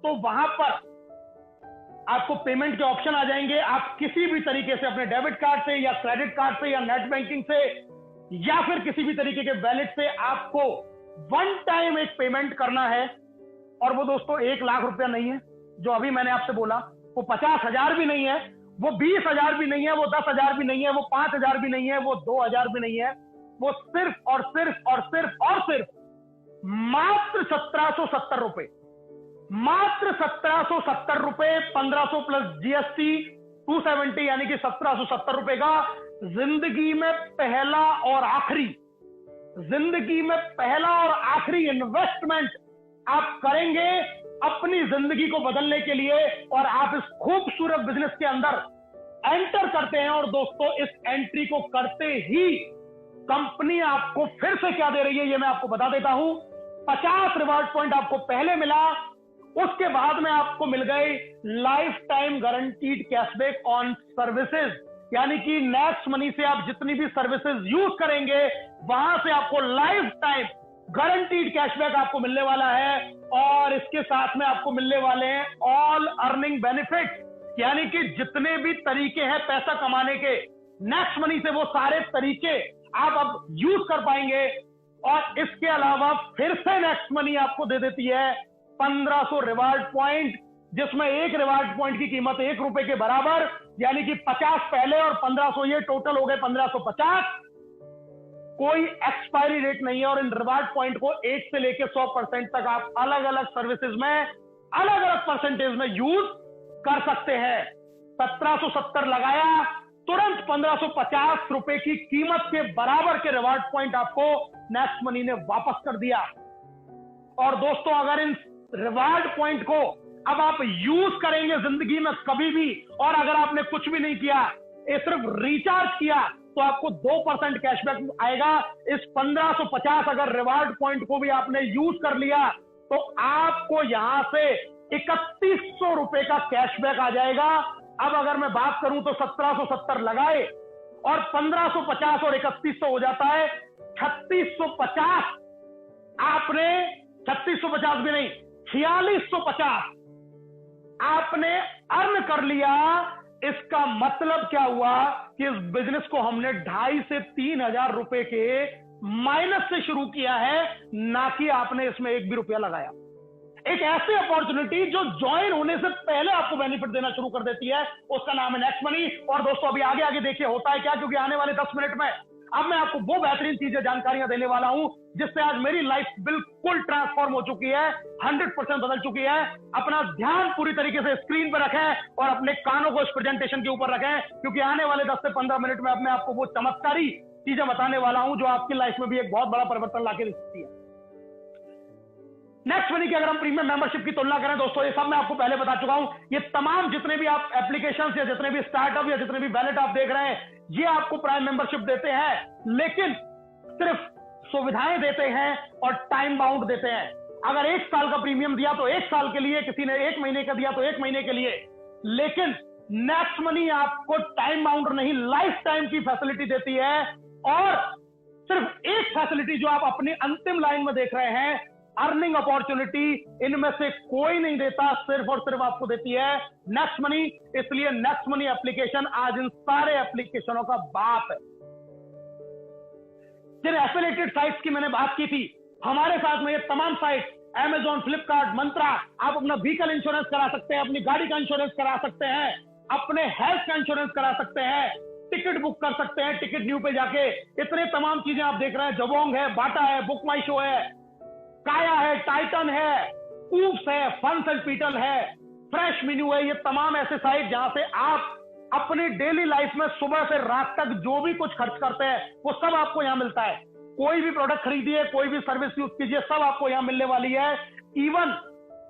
तो वहां पर आपको पेमेंट के ऑप्शन आ जाएंगे। आप किसी भी तरीके से अपने डेबिट कार्ड से या क्रेडिट कार्ड से या नेट बैंकिंग से या फिर किसी भी तरीके के वैलेट से आपको वन टाइम एक पेमेंट करना है। और वो दोस्तों 1 लाख रुपया नहीं है जो अभी मैंने आपसे बोला, वो 50,000 भी नहीं है, वो 20,000 भी नहीं है, वो 10,000 भी नहीं है, वो 5,000 भी नहीं है, वो 2,000 भी नहीं है। वो सिर्फ और सिर्फ और सिर्फ और सिर्फ मात्र 1770 रुपए, मात्र 1770 रुपए, 1500 प्लस जीएसटी 270, यानी कि 1770 रुपए का जिंदगी में पहला और आखिरी, जिंदगी में पहला और आखिरी इन्वेस्टमेंट आप करेंगे अपनी जिंदगी को बदलने के लिए, और आप इस खूबसूरत बिजनेस के अंदर एंटर करते हैं। और दोस्तों, इस एंट्री को करते ही कंपनी आपको फिर से क्या दे रही है, ये मैं आपको बता देता हूं। 50 रिवार्ड पॉइंट आपको पहले मिला, उसके बाद में आपको मिल गए life time guaranteed cashback on services, यानी कि नेक्स्ट मनी से आप जितनी भी सर्विसेज यूज करेंगे वहां से आपको लाइफ टाइम गारंटीड कैशबैक आपको मिलने वाला है। और इसके साथ में आपको मिलने वाले हैं ऑल अर्निंग बेनिफिट, यानी कि जितने भी तरीके हैं पैसा कमाने के नेक्स्ट मनी से, वो सारे तरीके आप अब यूज कर पाएंगे। और इसके अलावा फिर से नेक्स्ट मनी आपको दे देती है 1500 रिवार्ड पॉइंट, जिसमें एक रिवार्ड पॉइंट की कीमत 1 रुपए के बराबर, यानी कि 50 पहले और 1500 ये टोटल हो गए 1550। कोई एक्सपायरी डेट नहीं है, और इन रिवार्ड पॉइंट को 1 से लेकर 100% तक आप अलग अलग सर्विसेज में अलग अलग परसेंटेज में यूज कर सकते हैं। 1770 लगाया, तुरंत 1550 रुपए की कीमत के बराबर के रिवार्ड पॉइंट आपको नेक्स्ट मनी ने वापस कर दिया। और दोस्तों, अगर इन रिवार्ड पॉइंट को अब आप यूज करेंगे जिंदगी में कभी भी, और अगर आपने कुछ भी नहीं किया, ये सिर्फ रिचार्ज किया, तो आपको 2% कैशबैक आएगा। इस 1550 अगर रिवार्ड पॉइंट को भी आपने यूज कर लिया, तो आपको यहां से 3100 रुपए का कैशबैक आ जाएगा। अब अगर मैं बात करूं तो 1770 लगाए और 1550 और 3100 हो जाता है 3650। आपने 3650 भी नहीं, 4650 आपने अर्न कर लिया। इसका मतलब क्या हुआ कि इस बिजनेस को हमने 2500 से 3000 रुपए के माइनस से शुरू किया है, ना कि आपने इसमें एक भी रुपया लगाया। एक ऐसी अपॉर्चुनिटी जो ज्वाइन होने से पहले आपको बेनिफिट देना शुरू कर देती है, उसका नाम है नेक्स्ट मनी। और दोस्तों, अभी आगे आगे देखिए होता है क्या, क्योंकि आने वाले 10 मिनट में अब मैं आपको वो बेहतरीन चीजें, जानकारियां देने वाला हूं जिससे आज मेरी लाइफ बिल्कुल ट्रांसफॉर्म हो चुकी है, 100% बदल चुकी है। अपना ध्यान पूरी तरीके से स्क्रीन पर रखें और अपने कानों को इस प्रेजेंटेशन के ऊपर रखें, क्योंकि आने वाले 10 से 15 मिनट में मैं आपको वो चमत्कारी चीजें बताने वाला हूं जो आपकी लाइफ में भी एक बहुत बड़ा परिवर्तन लाके दे सकती है। नेक्स्ट मनी की अगर हम प्रीमियम मेंबरशिप की तुलना करें दोस्तों, ये सब मैं आपको पहले बता चुका हूं। ये तमाम जितने भी आप एप्लीकेशन या जितने भी स्टार्टअप या जितने भी वैलेट आप देख रहे हैं, ये आपको प्राइम मेंबरशिप देते हैं, लेकिन सिर्फ सुविधाएं देते हैं और टाइम बाउंड देते हैं। अगर 1 साल का प्रीमियम दिया तो 1 साल के लिए, किसी ने 1 महीने का दिया तो 1 महीने के लिए, लेकिन नेक्स्ट मनी आपको टाइम बाउंड नहीं, लाइफ टाइम की फैसिलिटी देती है। और सिर्फ एक फैसिलिटी जो आप अपनी अंतिम लाइन में देख रहे हैं, अर्निंग अपॉर्चुनिटी, इनमें से कोई नहीं देता, सिर्फ और सिर्फ आपको देती है नेक्स्ट मनी। इसलिए नेक्स्ट मनी एप्लीकेशन आज इन सारे एप्लीकेशनों का बाप है। जिन एफिलिएटेड साइट्स की मैंने बात की थी, हमारे साथ में ये तमाम साइट, Amazon, फ्लिपकार्ट, मंत्रा, आप अपना व्हीकल इंश्योरेंस करा सकते हैं, अपनी गाड़ी का इंश्योरेंस करा सकते हैं, अपने हेल्थ का इंश्योरेंस करा सकते हैं, टिकट बुक कर सकते हैं टिकट न्यू पे जाके। इतने तमाम चीजें आप देख रहे हैं, जबोंग है, बाटा है, बुक माई शो है, काया है, टाइटन है, कूव्स है, फंस एंड पीटल है, फ्रेश मेन्यू है। ये तमाम ऐसे साइट जहां से आप अपनी डेली लाइफ में सुबह से रात तक जो भी कुछ खर्च करते हैं वो सब आपको यहां मिलता है। कोई भी प्रोडक्ट खरीदिए, कोई भी सर्विस यूज कीजिए, सब आपको यहां मिलने वाली है। इवन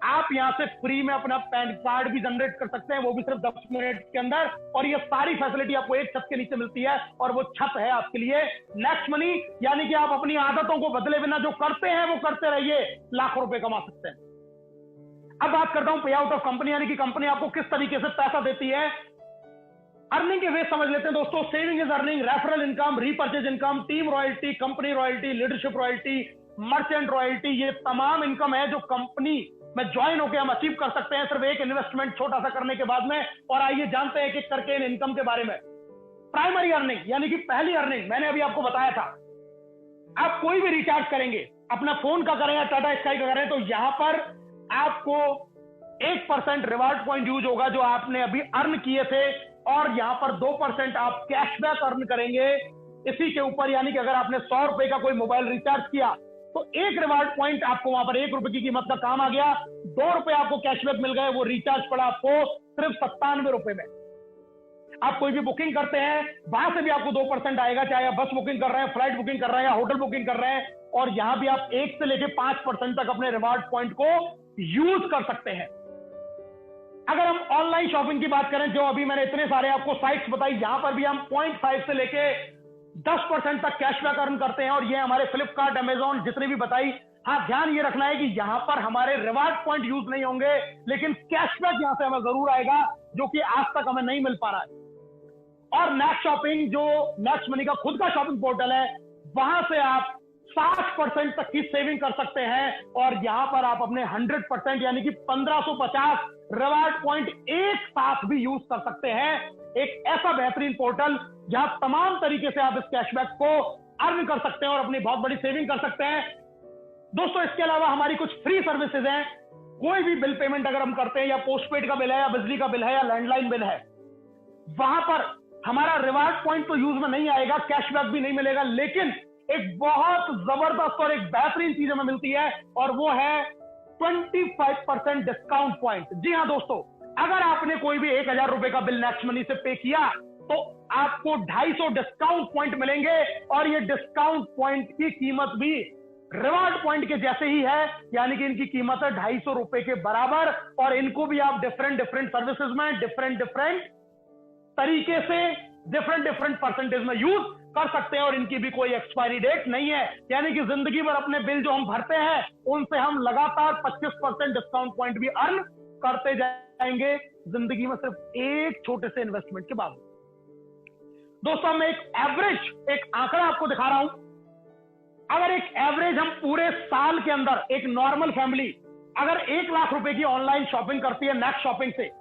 आप यहां से फ्री में अपना पैन कार्ड भी जनरेट कर सकते हैं, वो भी सिर्फ 10 मिनट के अंदर। और ये सारी फैसिलिटी आपको एक छत के नीचे मिलती है, और वो छत है आपके लिए नेक्स्ट मनी। यानी कि आप अपनी आदतों को बदले बिना जो करते हैं वो करते रहिए, लाखों रुपए कमा सकते हैं। अब बात करता हूं पे आउट ऑफ कंपनी, यानी कि कंपनी आपको किस तरीके से पैसा देती है। अर्निंग के वे समझ लेते हैं दोस्तों। Saving is earning, referral income, repurchase income, team royalty, company royalty, leadership royalty, merchant royalty. ये तमाम इनकम है जो कंपनी में ज्वाइन होकर हम अचीव कर सकते हैं सिर्फ एक इन्वेस्टमेंट छोटा सा करने के बाद में। और आइए जानते हैं कि करके इन इनकम के बारे में। प्राइमरी अर्निंग, यानी कि पहली अर्निंग, मैंने अभी आपको बताया था, आप कोई भी रिचार्ज करेंगे, अपना फोन का करें या टाटा स्काई का करें, तो यहां पर आपको 1% रिवार्ड पॉइंट यूज होगा जो आपने अभी अर्न किए थे, और यहां पर 2% आप कैशबैक अर्न करेंगे इसी के ऊपर, यानी कि अगर आपने 100 रुपए का कोई मोबाइल रिचार्ज किया तो एक रिवार्ड पॉइंट आपको वहां पर 1 रुपए की कीमत का काम आ गया, 2 रुपए आपको कैशबैक मिल गए, वो रिचार्ज पड़ा आपको सिर्फ 97 रुपए में। आप कोई भी बुकिंग करते हैं वहां से भी आपको 2% आएगा, चाहे आप बस बुकिंग कर रहे हैं, फ्लाइट बुकिंग कर रहे हैं या होटल बुकिंग कर रहे हैं, और यहां भी आप 1 से लेके 5% तक अपने रिवार्ड पॉइंट को यूज कर सकते हैं। अगर हम ऑनलाइन शॉपिंग की बात करें, जो अभी मैंने इतने सारे आपको साइट्स बताई, यहां पर भी हम 0.5 से लेके 10% तक कैशबैक अर्न करते हैं, और ये हमारे फ्लिपकार्ट, अमेजॉन जितने भी बताई। हाँ, ध्यान ये रखना है कि यहां पर हमारे रिवार्ड पॉइंट यूज नहीं होंगे, लेकिन कैशबैक यहां से हमें जरूर आएगा, जो कि आज तक हमें नहीं मिल पा रहा है। और नेक्स्ट शॉपिंग, जो नेक्स्ट मनी का खुद का शॉपिंग पोर्टल है, वहां से आप 60% तक की सेविंग कर सकते हैं, और यहां पर आप अपने 100% यानी कि 1550 रिवार्ड पॉइंट एक साथ भी यूज कर सकते हैं। एक ऐसा बेहतरीन पोर्टल जहां तमाम तरीके से आप इस कैशबैक को अर्न कर सकते हैं और अपनी बहुत बड़ी सेविंग कर सकते हैं। दोस्तों, इसके अलावा हमारी कुछ फ्री सर्विसेज हैं। कोई भी बिल पेमेंट अगर हम करते हैं, या पोस्टपेड का बिल है, या बिजली का बिल है, या लैंडलाइन बिल है, वहां पर हमारा रिवार्ड पॉइंट तो यूज में नहीं आएगा, कैशबैक भी नहीं मिलेगा, लेकिन एक बहुत जबरदस्त और एक बेहतरीन चीज हमें मिलती है, और वो है 25% डिस्काउंट पॉइंट। जी हाँ दोस्तों, अगर आपने कोई भी 1000 रुपए का बिल नेक्स्ट मनी से पे किया तो आपको 250 डिस्काउंट पॉइंट मिलेंगे, और ये डिस्काउंट पॉइंट की कीमत भी रिवार्ड पॉइंट के जैसे ही है, यानी कि इनकी कीमत है 250 रुपए के बराबर, और इनको भी आप डिफरेंट सर्विसेज में डिफरेंट तरीके से डिफरेंट परसेंटेज में यूज कर सकते हैं, और इनकी भी कोई एक्सपायरी डेट नहीं है। यानी कि जिंदगी भर अपने बिल जो हम भरते हैं उनसे हम लगातार 25% डिस्काउंट पॉइंट भी अर्न करते जाएंगे, जिंदगी में सिर्फ एक छोटे से इन्वेस्टमेंट के बाद। दोस्तों, मैं एक आंकड़ा आपको दिखा रहा हूं। अगर एक एवरेज हम पूरे साल के अंदर, एक नॉर्मल फैमिली अगर 1 लाख रुपए की ऑनलाइन शॉपिंग करती है, नेक्स्ट शॉपिंग से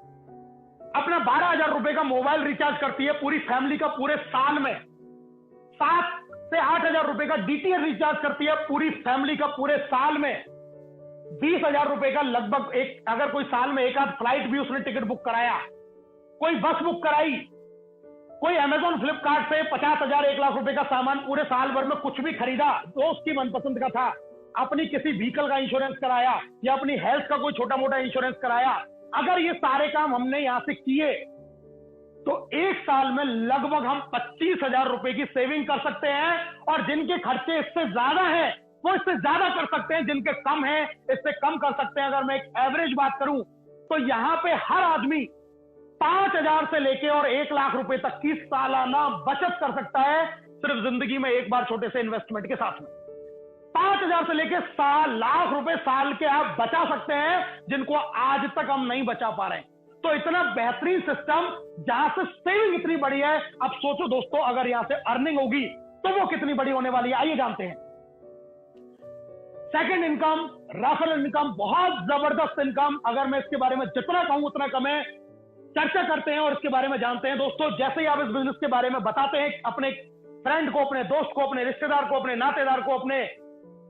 अपना 12,000 रुपए का मोबाइल रिचार्ज करती है पूरी फैमिली का पूरे साल में, 7 से 8,000 रुपए का डीटीएच रिचार्ज करती है पूरी फैमिली का पूरे साल में, 20,000 रुपए का लगभग अगर कोई साल में एक आध फ्लाइट भी उसने टिकट बुक कराया, कोई बस बुक कराई, कोई अमेजॉन फ्लिपकार्ट से 50,000 1 लाख रुपए का सामान पूरे साल भर में कुछ भी खरीदा जो उसकी मनपसंद का था, अपनी किसी व्हीकल का इंश्योरेंस कराया, या अपनी हेल्थ का कोई छोटा मोटा इंश्योरेंस कराया, अगर ये सारे काम हमने यहां से किए तो एक साल में लगभग हम 25,000 रुपए की सेविंग कर सकते हैं। और जिनके खर्चे इससे ज्यादा हैं वो इससे ज्यादा कर सकते हैं, जिनके कम हैं इससे कम कर सकते हैं। अगर मैं एक एवरेज बात करूं तो यहां पे हर आदमी 5,000 से लेके और 1 लाख रुपए तक की सालाना बचत कर सकता है, सिर्फ जिंदगी में एक बार छोटे से इन्वेस्टमेंट के साथ में। 5,000 से लेके 1 लाख रुपए साल के आप बचा सकते हैं, जिनको आज तक हम नहीं बचा पा रहे हैं। तो इतना बेहतरीन सिस्टम जहां से सेविंग इतनी बड़ी है, अब सोचो दोस्तों, अगर यहां से अर्निंग होगी तो वो कितनी बड़ी होने वाली है, आइए जानते हैं। सेकंड इनकम, रेफरल इनकम, बहुत जबरदस्त इनकम। अगर मैं इसके बारे में जितना कहूं उतना कम है। चर्चा करते हैं और इसके बारे में जानते हैं। दोस्तों, जैसे ही आप इस बिजनेस के बारे में बताते हैं अपने फ्रेंड को, अपने दोस्त को, अपने रिश्तेदार को, अपने नातेदार को, अपने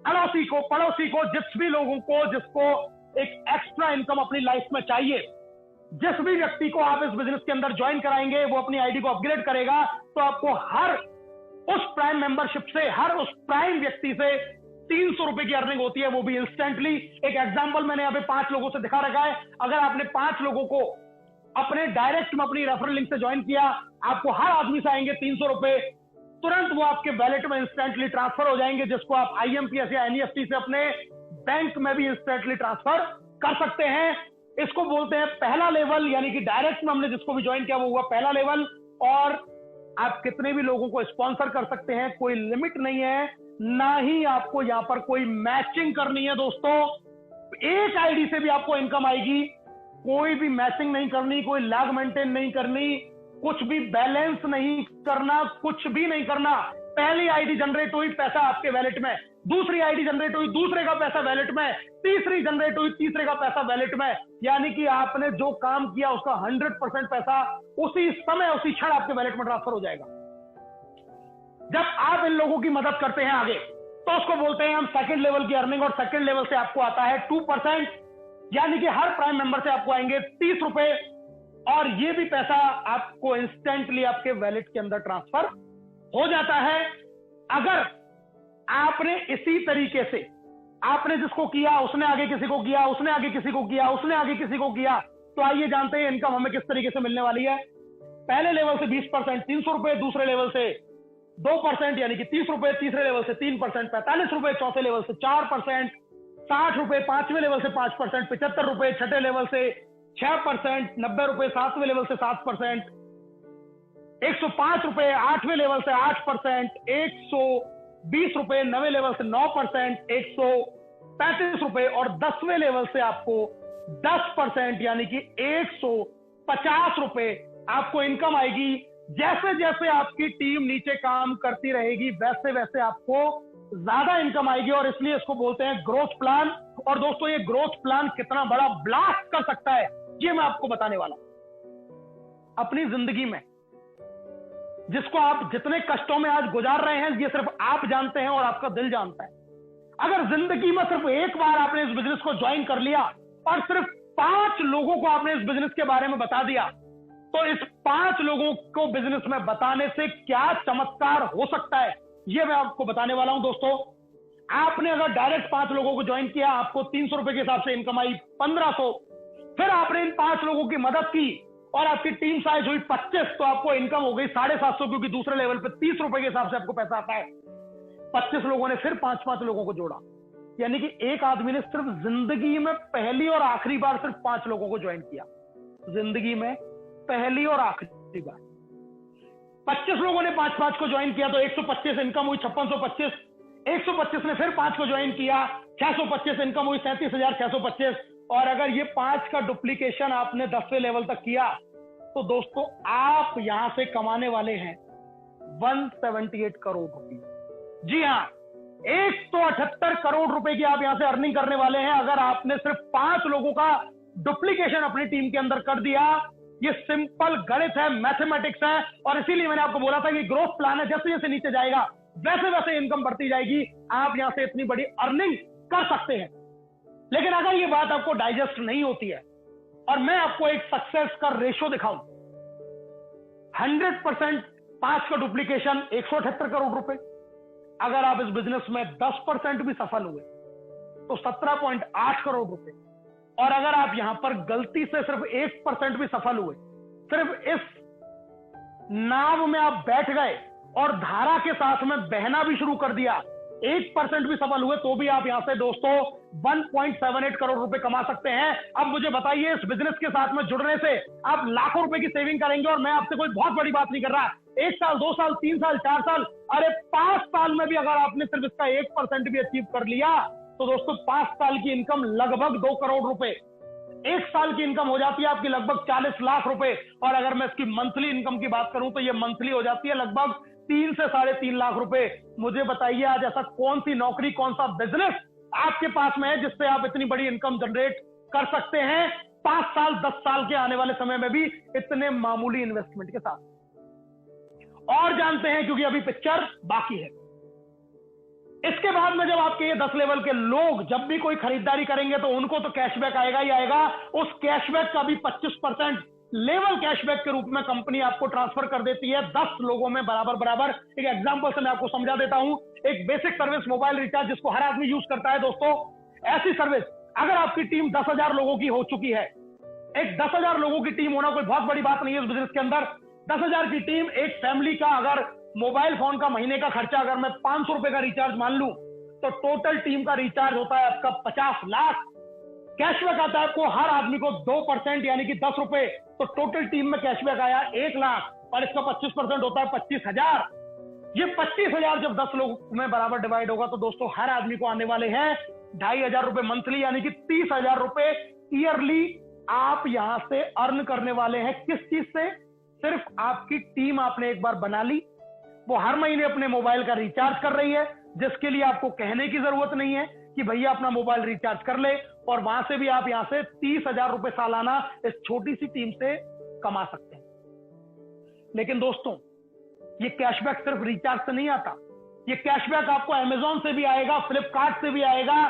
अड़ोसी को, पड़ोसी को, जिस भी लोगों को जिसको एक एक्स्ट्रा इनकम अपनी लाइफ में चाहिए, जिस भी व्यक्ति को आप इस बिजनेस के अंदर ज्वाइन कराएंगे, वो अपनी आईडी को अपग्रेड करेगा, तो आपको हर उस प्राइम मेंबरशिप से, हर उस प्राइम व्यक्ति से 300 रुपए की अर्निंग होती है, वो भी इंस्टेंटली। एक एग्जांपल मैंने यहाँ पे 5 लोगों से दिखा रखा है। अगर आपने 5 लोगों को अपने डायरेक्ट में अपनी रेफरल लिंक से ज्वाइन किया, आपको हर आदमी से आएंगे 300 रुपए, तुरंत वो आपके वैलेट में इंस्टेंटली ट्रांसफर हो जाएंगे, जिसको आप आईएमपीएस या एनईएफटी से अपने बैंक में भी इंस्टेंटली ट्रांसफर कर सकते हैं। इसको बोलते हैं पहला लेवल, यानी कि डायरेक्ट में हमने जिसको भी ज्वाइन किया वो हुआ पहला लेवल। और आप कितने भी लोगों को स्पॉन्सर कर सकते हैं, कोई लिमिट नहीं है, ना ही आपको यहां पर कोई मैचिंग करनी है। दोस्तों, एक आईडी से भी आपको इनकम आएगी, कोई भी मैचिंग नहीं करनी, कोई लैग मेंटेन नहीं करनी, कुछ भी बैलेंस नहीं करना, कुछ भी नहीं करना। पहली आईडी जनरेट हुई, पैसा आपके वैलेट में, दूसरी आईडी जनरेट हुई, दूसरे का पैसा वैलेट में, तीसरी जनरेट हुई, तीसरे का पैसा वैलेट में। यानी कि आपने जो काम किया उसका 100% पैसा उसी समय, उसी क्षण आपके वैलेट में ट्रांसफर हो जाएगा। जब आप इन लोगों की मदद करते हैं आगे, तो उसको बोलते हैं हम सेकंड लेवल की अर्निंग। और सेकंड लेवल से आपको आता है 2%, यानी कि हर प्राइम मेंबर से आपको आएंगे 30 रुपए, और ये भी पैसा आपको इंस्टेंटली आपके वैलेट के अंदर ट्रांसफर हो जाता है। अगर आपने इसी तरीके से, आपने जिसको किया उसने आगे किसी को किया, उसने आगे किसी को किया, उसने आगे किसी को किया, तो आइए जानते हैं इनकम हमें किस तरीके से मिलने वाली है। पहले लेवल से 20% ₹300, दूसरे लेवल से 2% यानी कि ₹30, तीसरे लेवल से 3% ₹45, चौथे लेवल से 4% ₹60, पांचवें लेवल से 5% ₹75, छठे लेवल से 6% ₹90, सातवें लेवल से 7% ₹105, आठवें लेवल से 8% ₹120, नवे लेवल से 9% ₹135 और 10वें लेवल से आपको 10% यानी कि ₹150 आपको इनकम आएगी। जैसे जैसे आपकी टीम नीचे काम करती रहेगी वैसे वैसे आपको ज्यादा इनकम आएगी और इसलिए इसको बोलते हैं ग्रोथ प्लान। और दोस्तों ये ग्रोथ प्लान कितना बड़ा ब्लास्ट कर सकता है ये मैं आपको बताने वाला हूं। अपनी जिंदगी में जिसको आप जितने कष्टों में आज गुजार रहे हैं ये सिर्फ आप जानते हैं और आपका दिल जानता है। अगर जिंदगी में सिर्फ एक बार आपने इस बिजनेस को ज्वाइन कर लिया और सिर्फ 5 लोगों को आपने इस बिजनेस के बारे में बता दिया, तो इस 5 लोगों को बिजनेस में बताने से क्या चमत्कार हो सकता है ये मैं आपको बताने वाला हूं। दोस्तों आपने अगर डायरेक्ट 5 लोगों को ज्वाइन किया, आपको ₹300 के हिसाब से इनकम आई 1500, फिर आपने इन 5 लोगों की मदद की और आपकी टीम साइज हुई 25, तो आपको इनकम हो गई 750, क्योंकि दूसरे लेवल पे ₹30 के हिसाब से आपको पैसा आता है। 25 लोगों ने फिर 5-5 लोगों को जोड़ा, यानी कि एक आदमी ने सिर्फ जिंदगी में पहली और आखिरी बार सिर्फ 5 लोगों को ज्वाइन किया। जिंदगी में पहली और आखिरी बार 25 लोगों ने 5-5 को ज्वाइन किया, तो 125 इनकम हुई 5625। 125 ने फिर 5 को ज्वाइन किया, 625 इनकम हुई 37,625। और अगर ये 5 का डुप्लीकेशन आपने 10वें लेवल तक किया तो दोस्तों आप यहां से कमाने वाले हैं 178 करोड़ रुपए। जी हाँ, 178 करोड़ रुपए की आप यहां से अर्निंग करने वाले हैं अगर आपने सिर्फ 5 लोगों का डुप्लीकेशन अपनी टीम के अंदर कर दिया। ये सिंपल गणित है, मैथमेटिक्स है, और इसीलिए मैंने आपको बोला था कि ग्रोथ प्लान है। जैसे जैसे नीचे जाएगा वैसे वैसे इनकम बढ़ती जाएगी, आप यहां से इतनी बड़ी अर्निंग कर सकते हैं। लेकिन अगर ये बात आपको डाइजेस्ट नहीं होती है और मैं आपको एक सक्सेस का रेशो दिखाऊं, 100% 5 का डुप्लीकेशन 178 करोड़ रुपए। अगर आप इस बिजनेस में 10% भी सफल हुए तो 17.8 करोड़ रुपए। और अगर आप यहां पर गलती से सिर्फ 1% भी सफल हुए, सिर्फ इस नाव में आप बैठ गए और धारा के साथ में बहना भी शुरू कर दिया, 1% भी सफल हुए, तो भी आप यहां से दोस्तों 1.78 करोड़ रुपए कमा सकते हैं। अब मुझे बताइए, इस बिजनेस के साथ में जुड़ने से आप लाखों रुपए की सेविंग करेंगे, और मैं आपसे कोई बहुत बड़ी बात नहीं कर रहा। 1 साल, 2 साल, 3 साल, 4 साल, अरे 5 साल में भी अगर आपने सिर्फ इसका 1% भी अचीव कर लिया तो दोस्तों 5 साल की इनकम लगभग 2 करोड़ रुपए। 1 साल की इनकम हो जाती है आपकी लगभग 40 लाख रुपए। और अगर मैं इसकी मंथली इनकम की बात करूं तो ये मंथली हो जाती है लगभग 3 से 3.5 लाख रुपए। मुझे बताइए आज ऐसा कौन सी नौकरी, कौन सा बिजनेस आपके पास में है जिससे आप इतनी बड़ी इनकम जनरेट कर सकते हैं 5 साल, 10 साल के आने वाले समय में भी इतने मामूली इन्वेस्टमेंट के साथ। और जानते हैं, क्योंकि अभी पिक्चर बाकी है। इसके बाद में जब आपके ये 10 लेवल के लोग जब भी कोई खरीदारी करेंगे तो उनको तो कैशबैक आएगा ही आएगा। उस कैशबैक का भी 25% लेवल कैशबैक के रूप में कंपनी आपको ट्रांसफर कर देती है 10 लोगों में बराबर बराबर। एक एग्जांपल से मैं आपको समझा देता हूं। एक बेसिक सर्विस मोबाइल रिचार्ज जिसको हर आदमी यूज करता है दोस्तों, ऐसी सर्विस अगर आपकी टीम 10,000 लोगों की हो चुकी है, एक 10,000 लोगों की टीम होना कोई बहुत बड़ी बात नहीं है इस बिजनेस के अंदर। 10,000 की टीम, एक फैमिली का अगर मोबाइल फोन का महीने का खर्चा अगर मैं 500 रुपए का रिचार्ज मान लूं तो टोटल टीम का रिचार्ज होता है आपका 50 लाख। कैशबैक आता है आपको हर आदमी को 2% यानी कि 10 रुपए, तो टोटल टीम में कैशबैक आया 1 लाख, और इसका 25% होता है 25,000। ये 25,000 जब 10 लोग में बराबर डिवाइड होगा तो दोस्तों हर आदमी को आने वाले हैं 2,500 रुपए मंथली, यानी कि 30,000 रुपए ईयरली आप यहां से अर्न करने वाले हैं। किस चीज से? सिर्फ आपकी टीम आपने एक बार बना ली, वो हर महीने अपने मोबाइल का रिचार्ज कर रही है, जिसके लिए आपको कहने की जरूरत नहीं है कि भैया अपना मोबाइल रिचार्ज कर ले, और वहां से भी आप यहां से 30,000 रुपए सालाना इस छोटी सी टीम से कमा सकते हैं। लेकिन दोस्तों ये कैशबैक सिर्फ रिचार्ज से नहीं आता, ये कैशबैक आपको अमेजॉन से भी आएगा, फ्लिपकार्ट से भी आएगा,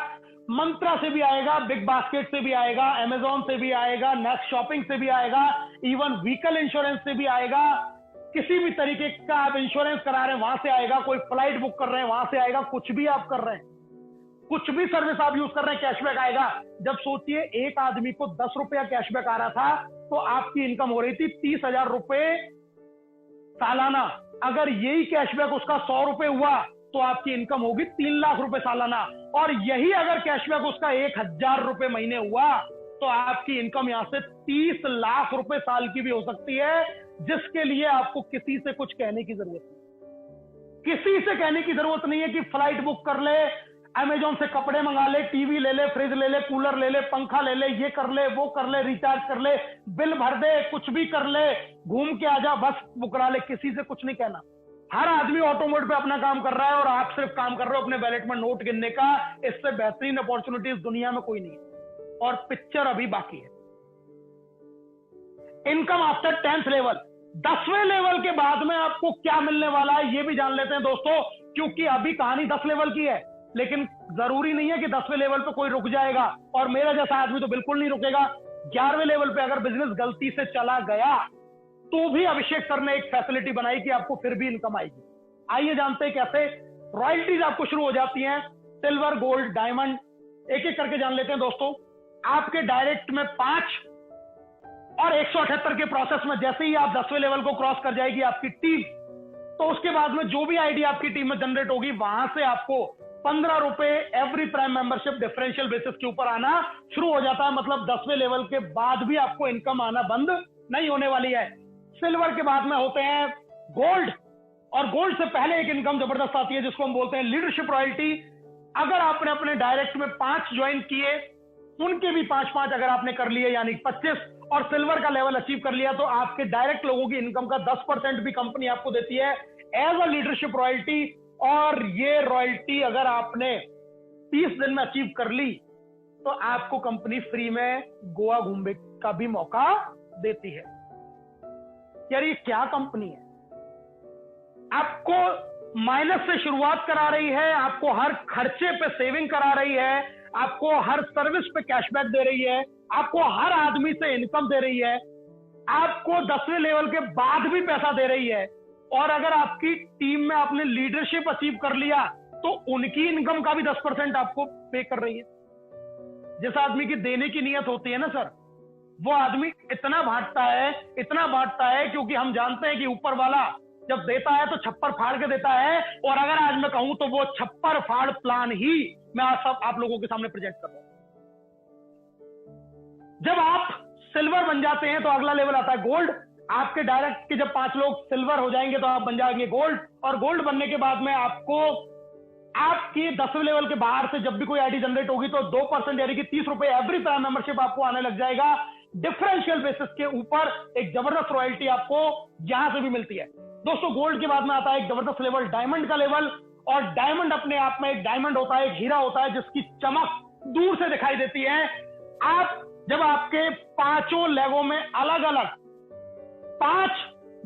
मंत्रा से भी आएगा, बिग बास्केट से भी आएगा, अमेजॉन से भी आएगा, नेक्स्ट शॉपिंग से भी आएगा, इवन व्हीकल इंश्योरेंस से भी आएगा, किसी भी तरीके का आप इंश्योरेंस करा रहे हैं वहां से आएगा, कोई फ्लाइट बुक कर रहे हैं वहां से आएगा, कुछ भी आप कर रहे हैं, कुछ भी सर्विस आप यूज कर रहे हैं, कैशबैक आएगा। जब सोचिए एक आदमी को 10 रुपया कैशबैक आ रहा था तो आपकी इनकम हो रही थी 30,000 रुपए सालाना। अगर यही कैशबैक उसका 100 रुपए हुआ तो आपकी इनकम होगी 3 लाख रुपए सालाना। और यही अगर कैशबैक उसका 1,000 रुपए महीने हुआ तो आपकी इनकम यहां से 30 लाख रुपए साल की भी हो सकती है, जिसके लिए आपको किसी से कुछ कहने की जरूरत नहीं। किसी से कहने की जरूरत नहीं है कि फ्लाइट बुक कर ले, अमेजोन से कपड़े मंगा ले, टीवी ले ले, फ्रिज ले ले, कूलर ले ले, पंखा ले ले, ये कर ले, वो कर ले, रिचार्ज कर ले, बिल भर दे, कुछ भी कर ले, घूम के आजा, बस बुक करा ले। किसी से कुछ नहीं कहना। हर आदमी ऑटो मोड पे अपना काम कर रहा है और आप सिर्फ काम कर रहे हो अपने वैलेट में नोट गिनने का। इससे बेहतरीन अपॉर्चुनिटी इस दुनिया में कोई नहीं है और पिक्चर अभी बाकी है। इनकम आफ्टर 10th लेवल, 10वें लेवल के बाद में आपको क्या मिलने वाला है ये भी जान लेते हैं दोस्तों, क्योंकि अभी कहानी 10 लेवल की है, लेकिन जरूरी नहीं है कि 10वें लेवल पे कोई रुक जाएगा, और मेरा जैसा आदमी तो बिल्कुल नहीं रुकेगा। 11वें लेवल पे अगर बिजनेस गलती से चला गया तो भी अभिषेक सर ने एक फैसिलिटी बनाई कि आपको फिर भी इनकम आएगी। आइए जानते हैं कैसे। रॉयल्टीज आपको शुरू हो जाती हैं, सिल्वर, गोल्ड, डायमंड, एक एक करके जान लेते हैं दोस्तों। आपके डायरेक्ट में 5 और 178 के प्रोसेस में जैसे ही आप 10वें लेवल को क्रॉस कर जाएगी आपकी टीम, तो उसके बाद में जो भी आईडी आपकी टीम में जनरेट होगी वहां से आपको 15 रुपए every prime membership differential basis के ऊपर आना शुरू हो जाता है। मतलब 10वें लेवल के बाद भी आपको इनकम आना बंद नहीं होने वाली है। सिल्वर के बाद में होते हैं गोल्ड, और गोल्ड से पहले एक इनकम जबरदस्त आती है जिसको हम बोलते हैं लीडरशिप रॉयल्टी। अगर आपने अपने डायरेक्ट में 5 ज्वाइन किए, उनके भी 5-5 अगर आपने कर लिए यानी 25, और सिल्वर का लेवल अचीव कर लिया तो आपके डायरेक्ट लोगों की इनकम का 10% भी कंपनी आपको देती है एज अ लीडरशिप रॉयल्टी। और ये रॉयल्टी अगर आपने 30 दिन में अचीव कर ली तो आपको कंपनी फ्री में गोवा घूमने का भी मौका देती है। यार ये क्या कंपनी है, आपको माइनस से शुरुआत करा रही है, आपको हर खर्चे पे सेविंग करा रही है, आपको हर सर्विस पे कैशबैक दे रही है, आपको हर आदमी से इनकम दे रही है, आपको 10वें लेवल के बाद भी पैसा दे रही है। और अगर आपकी टीम में आपने लीडरशिप अचीव कर लिया तो उनकी इनकम का भी 10% आपको पे कर रही है। जिस आदमी की देने की नियत होती है ना सर, वो आदमी इतना बांटता है क्योंकि हम जानते हैं कि ऊपर वाला जब देता है तो छप्पर फाड़ के देता है। और अगर आज मैं कहूं तो वो छप्पर फाड़ प्लान ही मैं आज सब आप लोगों के सामने प्रेजेंट कर रहा हूं। जब आप सिल्वर बन जाते हैं तो अगला लेवल आता है गोल्ड। आपके डायरेक्ट के जब 5 लोग सिल्वर हो जाएंगे तो आप बन जाएंगे गोल्ड, और गोल्ड बनने के बाद में आपको आपकी 10वें लेवल के बाहर से जब भी कोई आईडी जनरेट होगी तो 2% यानी कि 30 रुपए एवरी प्राइम मेंबरशिप आपको आने लग जाएगा। डिफरेंशियल बेसिस के ऊपर एक जबरदस्त रॉयल्टी आपको यहां से भी मिलती है। दोस्तों गोल्ड के बाद में आता है एक जबरदस्त लेवल डायमंड का लेवल, और डायमंड अपने आप में एक डायमंड होता है, एक हीरा होता है जिसकी चमक दूर से दिखाई देती है। आप जब आपके 5 लेगों में अलग अलग 5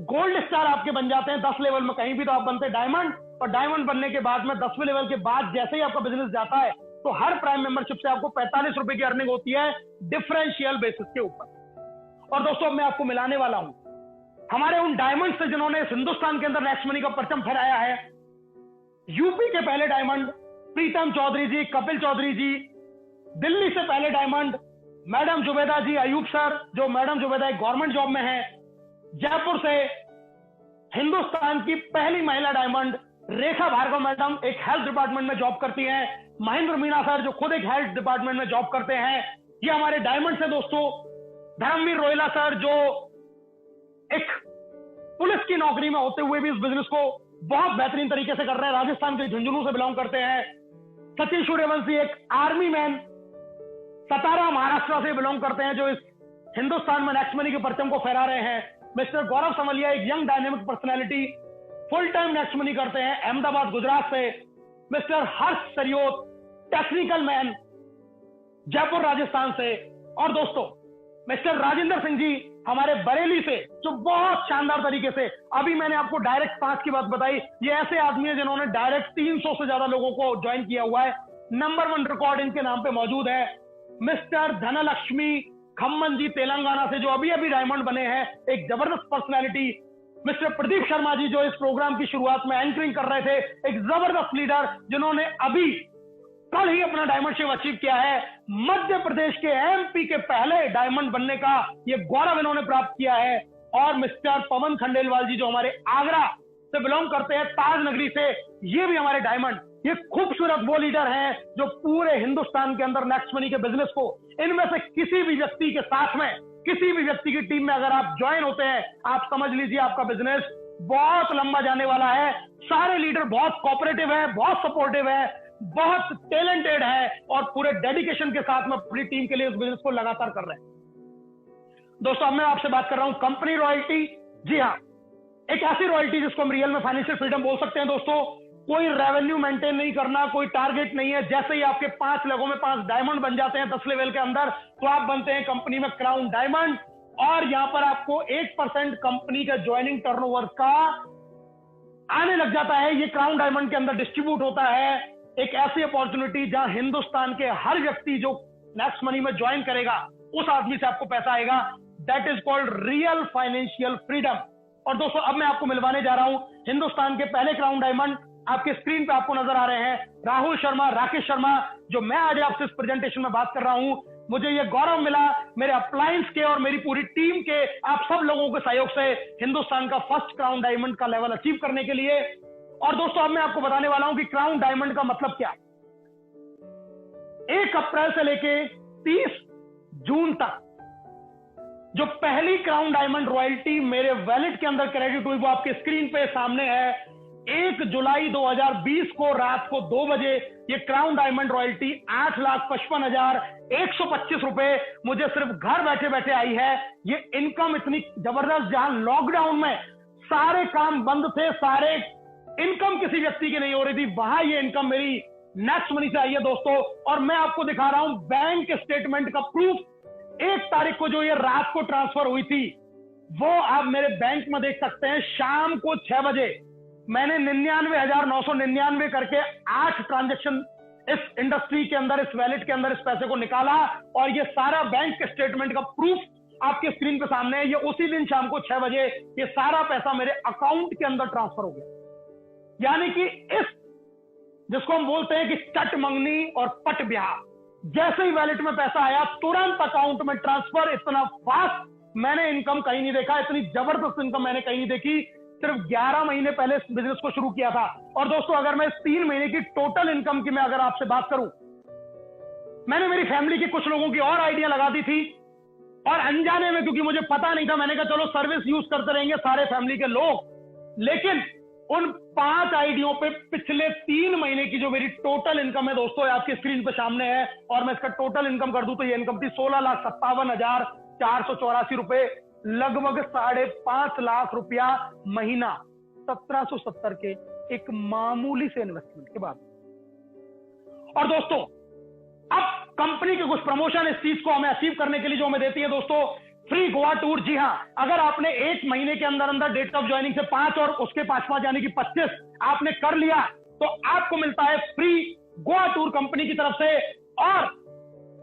गोल्ड स्टार आपके बन जाते हैं 10 लेवल में कहीं भी, तो आप बनते हैं डायमंड। और डायमंड बनने के बाद में 10वें लेवल के बाद जैसे ही आपका बिजनेस जाता है तो हर प्राइम मेंबरशिप से आपको 45 रुपए की अर्निंग होती है डिफरेंशियल बेसिस के ऊपर। और दोस्तों अब मैं आपको मिलाने वाला हूं हमारे उन डायमंड से जिन्होंने इस हिंदुस्तान के अंदर नेक्स्ट मनी का परचम फहराया है। यूपी के पहले डायमंड प्रीतम चौधरी जी, कपिल चौधरी जी। दिल्ली से पहले डायमंड मैडम जुबेदा जी, अयूब सर, जो मैडम जुबेदा एक गवर्नमेंट जॉब में है। जयपुर से हिंदुस्तान की पहली महिला डायमंड रेखा भार्गव मैडम एक हेल्थ डिपार्टमेंट में जॉब करती हैं। महेंद्र मीना सर जो खुद एक हेल्थ डिपार्टमेंट में जॉब करते हैं, ये हमारे डायमंड से दोस्तों। धर्मवीर रोहिला सर जो एक पुलिस की नौकरी में होते हुए भी इस बिजनेस को बहुत बेहतरीन तरीके से कर रहे हैं, राजस्थान के झुंझुनू से बिलोंग करते हैं। सचिन सूर्यवंशी एक आर्मी मैन सतारा महाराष्ट्र से बिलोंग करते हैं जो इस हिंदुस्तान में नेक्स्ट मनी के परचम को फहरा रहे हैं। मिस्टर गौरव समलिया एक young dynamic personality full time next money करते हैं अहमदाबाद गुजरात से। मिस्टर हर्ष सरियोत टेक्निकल मैन जयपुर राजस्थान से। और दोस्तों मिस्टर राजेंद्र सिंह जी हमारे बरेली से, जो बहुत शानदार तरीके से, अभी मैंने आपको डायरेक्ट 5 की बात बताई, ये ऐसे आदमी है जिन्होंने डायरेक्ट 300 से ज्यादा लोगों को ज्वाइन किया हुआ है। नंबर 1 रिकॉर्ड इनके नाम पे मौजूद है। मिस्टर धनलक्ष्मी खम्मन जी तेलंगाना से जो अभी अभी डायमंड बने हैं, एक जबरदस्त पर्सनैलिटी। मिस्टर प्रदीप शर्मा जी जो इस प्रोग्राम की शुरुआत में एंकरिंग कर रहे थे, एक जबरदस्त लीडर जिन्होंने अभी कल ही अपना डायमंड शिप अचीव किया है। मध्य प्रदेश के एमपी के पहले डायमंड बनने का ये गौरव इन्होंने प्राप्त किया है। और मिस्टर पवन खंडेलवाल जी जो हमारे आगरा से बिलोंग करते हैं, ताज नगरी से, ये भी हमारे डायमंड, ये खूबसूरत वो लीडर हैं जो पूरे हिंदुस्तान के अंदर नेक्स्ट मनी के बिजनेस को, इनमें से किसी भी व्यक्ति के साथ में, किसी भी व्यक्ति की टीम में अगर आप ज्वाइन होते हैं, आप समझ लीजिए आपका बिजनेस बहुत लंबा जाने वाला है। सारे लीडर बहुत कोऑपरेटिव है, बहुत सपोर्टिव है, बहुत टैलेंटेड है और पूरे डेडिकेशन के साथ में अपनी टीम के लिए इस बिजनेस को लगातार कर रहे हैं। दोस्तों अब मैं आपसे बात कर रहा हूं कंपनी रॉयल्टी। जी हाँ, एक ऐसी रॉयल्टी जिसको हम रियल में फाइनेंशियल फ्रीडम बोल सकते हैं। दोस्तों कोई रेवेन्यू मेंटेन नहीं करना, कोई टारगेट नहीं है। जैसे ही आपके 5 लोगों में 5 डायमंड बन जाते हैं 10 लेवल के अंदर, तो आप बनते हैं कंपनी में क्राउन डायमंड। और यहां पर आपको 1% कंपनी का ज्वाइनिंग टर्नओवर का आने लग जाता है। ये क्राउन डायमंड के अंदर डिस्ट्रीब्यूट होता है। एक ऐसी अपॉर्चुनिटी जहां हिंदुस्तान के हर व्यक्ति जो नेक्स्ट मनी में ज्वाइन करेगा उस आदमी से आपको पैसा आएगा। That is called real financial freedom. और दोस्तों अब मैं आपको मिलवाने जा रहा हूं हिंदुस्तान के पहले क्राउन डायमंड। आपके स्क्रीन पे आपको नजर आ रहे हैं राहुल शर्मा, राकेश शर्मा, जो मैं आज आपसे इस प्रेजेंटेशन में बात कर रहा हूं। मुझे यह गौरव मिला मेरे अपलायंस के और मेरी पूरी टीम के, आप सब लोगों के सहयोग से, हिंदुस्तान का फर्स्ट क्राउन डायमंड का लेवल अचीव करने के लिए। और दोस्तों अब मैं आपको बताने वाला हूं कि क्राउन डायमंड का मतलब क्या है। 1 अप्रैल से लेके 30 जून तक जो पहली क्राउन डायमंड रॉयल्टी मेरे वैलेट के अंदर क्रेडिट हुई, वो आपके स्क्रीन पे सामने है। 1 जुलाई 2020 को रात को 2 बजे ये क्राउन डायमंड रॉयल्टी 8,55,125 रुपए मुझे सिर्फ घर बैठे बैठे आई है। ये इनकम इतनी जबरदस्त, जहां लॉकडाउन में सारे काम बंद थे, सारे इनकम किसी व्यक्ति की नहीं हो रही थी, वहां ये इनकम मेरी नेक्स्ट मनी से आई है दोस्तों। और मैं आपको दिखा रहा हूं बैंक स्टेटमेंट का प्रूफ। 1 तारीख को जो ये रात को ट्रांसफर हुई थी, वो आप मेरे बैंक में देख सकते हैं। शाम को 6 बजे मैंने 99,999 करके 8 ट्रांजेक्शन इस इंडस्ट्री के अंदर, इस वैलेट के अंदर इस पैसे को निकाला। और ये सारा बैंक स्टेटमेंट का प्रूफ आपके स्क्रीन पे सामने है। ये उसी दिन शाम को 6 बजे ये सारा पैसा मेरे अकाउंट के अंदर ट्रांसफर हो गया। यानी कि इस, जिसको हम बोलते हैं कि चट मंगनी और पट ब्याह, जैसे ही वैलेट में पैसा आया तुरंत अकाउंट में ट्रांसफर। इतना फास्ट मैंने इनकम कहीं नहीं देखा, इतनी जबरदस्त इनकम मैंने कहीं नहीं देखी। सिर्फ 11 महीने पहले इस बिजनेस को शुरू किया था। और दोस्तों अगर मैं इस 3 महीने की टोटल इनकम की मैं अगर आपसे बात करूं, मैंने मेरी फैमिली के कुछ लोगों की और आइडिया लगा दी थी, और अनजाने में, क्योंकि मुझे पता नहीं था, मैंने कहा चलो सर्विस यूज करते रहेंगे सारे फैमिली के लोग। लेकिन उन 5 आइडियों पे पिछले 3 महीने की जो मेरी टोटल इनकम है दोस्तों आपके स्क्रीन पे सामने है। और मैं इसका टोटल इनकम कर दूं तो ये इनकम थी 16,57,484 रुपए, लगभग 5.5 लाख रुपया महीना, 1770 के एक मामूली से इन्वेस्टमेंट के बाद। और दोस्तों अब कंपनी के कुछ प्रमोशन इस चीज को हमें अचीव करने के लिए जो हमें देती है दोस्तों, फ्री गोवा टूर। जी हां, अगर आपने 1 महीने के अंदर अंदर डेट ऑफ ज्वाइनिंग से 5 और उसके 5 यानी कि 25 आपने कर लिया, तो आपको मिलता है फ्री गोवा टूर कंपनी की तरफ से। और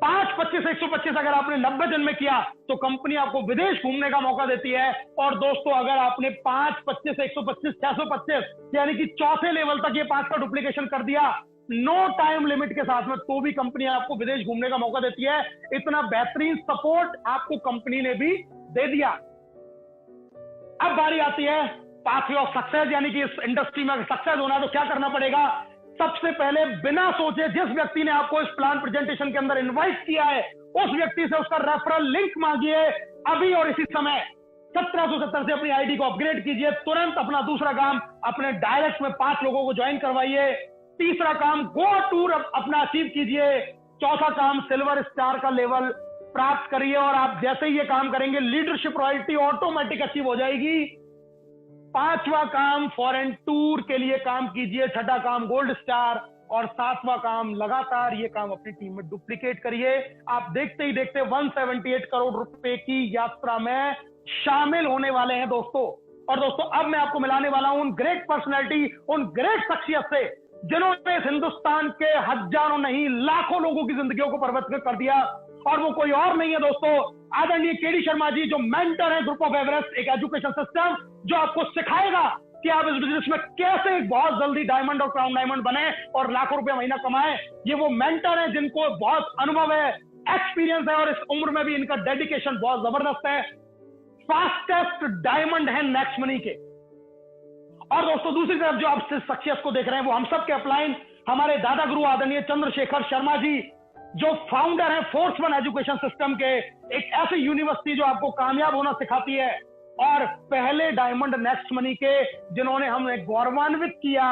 5, 25, 125 अगर आपने 90 दिन में किया तो कंपनी आपको विदेश घूमने का मौका देती है। और दोस्तों अगर आपने 5, 25, 125, 625 यानी कि चौथे लेवल तक ये 5 का डुप्लीकेशन कर दिया, नो टाइम लिमिट के साथ में, तो भी कंपनी आपको विदेश घूमने का मौका देती है। इतना बेहतरीन सपोर्ट आपको कंपनी ने भी दे दिया। अब बारी आती है पाथवे ऑफ सक्सेस, यानी कि इस इंडस्ट्री में सक्सेस होना तो क्या करना पड़ेगा। सबसे पहले बिना सोचे जिस व्यक्ति ने आपको इस प्लान प्रेजेंटेशन के अंदर इनवाइट किया है, उस व्यक्ति से उसका रेफरल लिंक मांगिए अभी और इसी समय। 1770 से अपनी आईडी को अपग्रेड कीजिए। तुरंत अपना दूसरा काम, अपने डायरेक्ट में 5 लोगों को ज्वाइन करवाइए। तीसरा काम, गोवा टूर अपना अचीव कीजिए। चौथा काम, सिल्वर स्टार का लेवल प्राप्त करिए। और आप जैसे ही ये काम करेंगे, लीडरशिप रॉयल्टी ऑटोमेटिक अचीव हो जाएगी। 5वां काम, फॉरेन टूर के लिए काम कीजिए। 6ठा काम, गोल्ड स्टार। और 7वां काम, लगातार ये काम अपनी टीम में डुप्लीकेट करिए। आप देखते ही देखते 178 करोड़ रुपए की यात्रा में शामिल होने वाले हैं दोस्तों। और दोस्तों अब मैं आपको मिलाने वाला हूं उन ग्रेट पर्सनैलिटी, उन ग्रेट शख्सियत से जिन्होंने इस हिंदुस्तान के हजारों नहीं लाखों लोगों की जिंदगियों को परिवर्तित कर दिया। और वो कोई और नहीं है दोस्तों, आदरणीय केडी शर्मा जी, जो मेंटर है ग्रुप ऑफ एवरेस्ट, एक एजुकेशन सिस्टम जो आपको सिखाएगा कि आप इस बिजनेस में कैसे बहुत जल्दी डायमंड और क्राउन डायमंड बने और लाखों रुपए महीना कमाएं। ये वो मेंटर है जिनको बहुत अनुभव है, एक्सपीरियंस है, और इस उम्र में भी इनका डेडिकेशन बहुत जबरदस्त है। फास्टेस्ट डायमंड है नेक्स्ट मनी के। और दोस्तों दूसरी तरफ जो आप सक्सेस को देख रहे हैं वो हम सब के अपलाइन हमारे दादा गुरु आदरणीय चंद्रशेखर शर्मा जी, जो फाउंडर है फोर्स वन एजुकेशन सिस्टम के, एक ऐसी यूनिवर्सिटी जो आपको कामयाब होना सिखाती है, और पहले डायमंड नेक्स्ट मनी के जिन्होंने हमें गौरवान्वित किया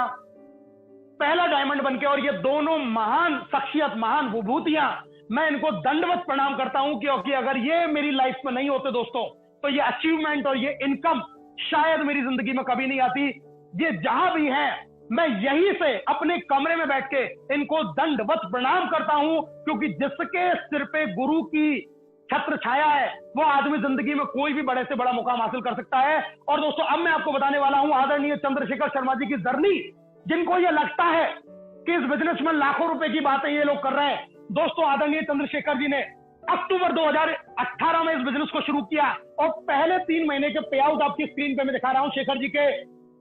पहला डायमंड बनके। और ये दोनों महान शख्सियत, महान विभूतियां, मैं इनको दंडवत प्रणाम करता हूं, क्योंकि अगर ये मेरी लाइफ में नहीं होते दोस्तों तो ये अचीवमेंट और ये इनकम शायद मेरी जिंदगी में कभी नहीं आती। ये जहां भी हैं, मैं यहीं से अपने कमरे में बैठ के इनको दंडवत प्रणाम करता हूं, क्योंकि जिसके सिर पे गुरु की छत्र छाया है वो आदमी जिंदगी में कोई भी बड़े से बड़ा मुकाम हासिल कर सकता है। और दोस्तों अब मैं आपको बताने वाला हूं आदरणीय चंद्रशेखर शर्मा जी की जर्नी। जिनको ये लगता है कि इस बिजनेस में लाखों रुपए की बातें ये लोग कर रहे हैं, दोस्तों आदरणीय चंद्रशेखर जी ने अक्टूबर 2018 में इस बिजनेस को शुरू किया, और पहले 3 महीने के पे आउट आपकी स्क्रीन पे मैं दिखा रहा हूं। शेखर जी के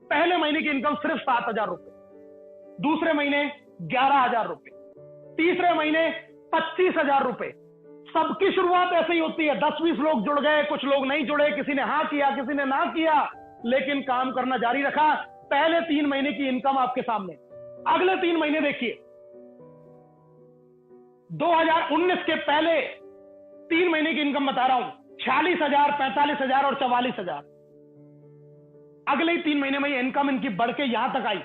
पहले महीने की इनकम सिर्फ 7,000 रुपए, दूसरे महीने 11,000 रुपए, तीसरे महीने 25,000 रुपए। सबकी शुरुआत ऐसे ही होती है, 10-20 लोग जुड़ गए, कुछ लोग नहीं जुड़े, किसी ने हाँ किया, किसी ने ना किया, लेकिन काम करना जारी रखा। पहले 3 महीने की इनकम आपके सामने। अगले 3 महीने देखिए, 2019 के पहले 3 महीने की इनकम बता रहा हूं, 46,000, 45,000 और 44,000। अगले 3 महीने में इनकम इनकी बढ़ के यहां तक आई।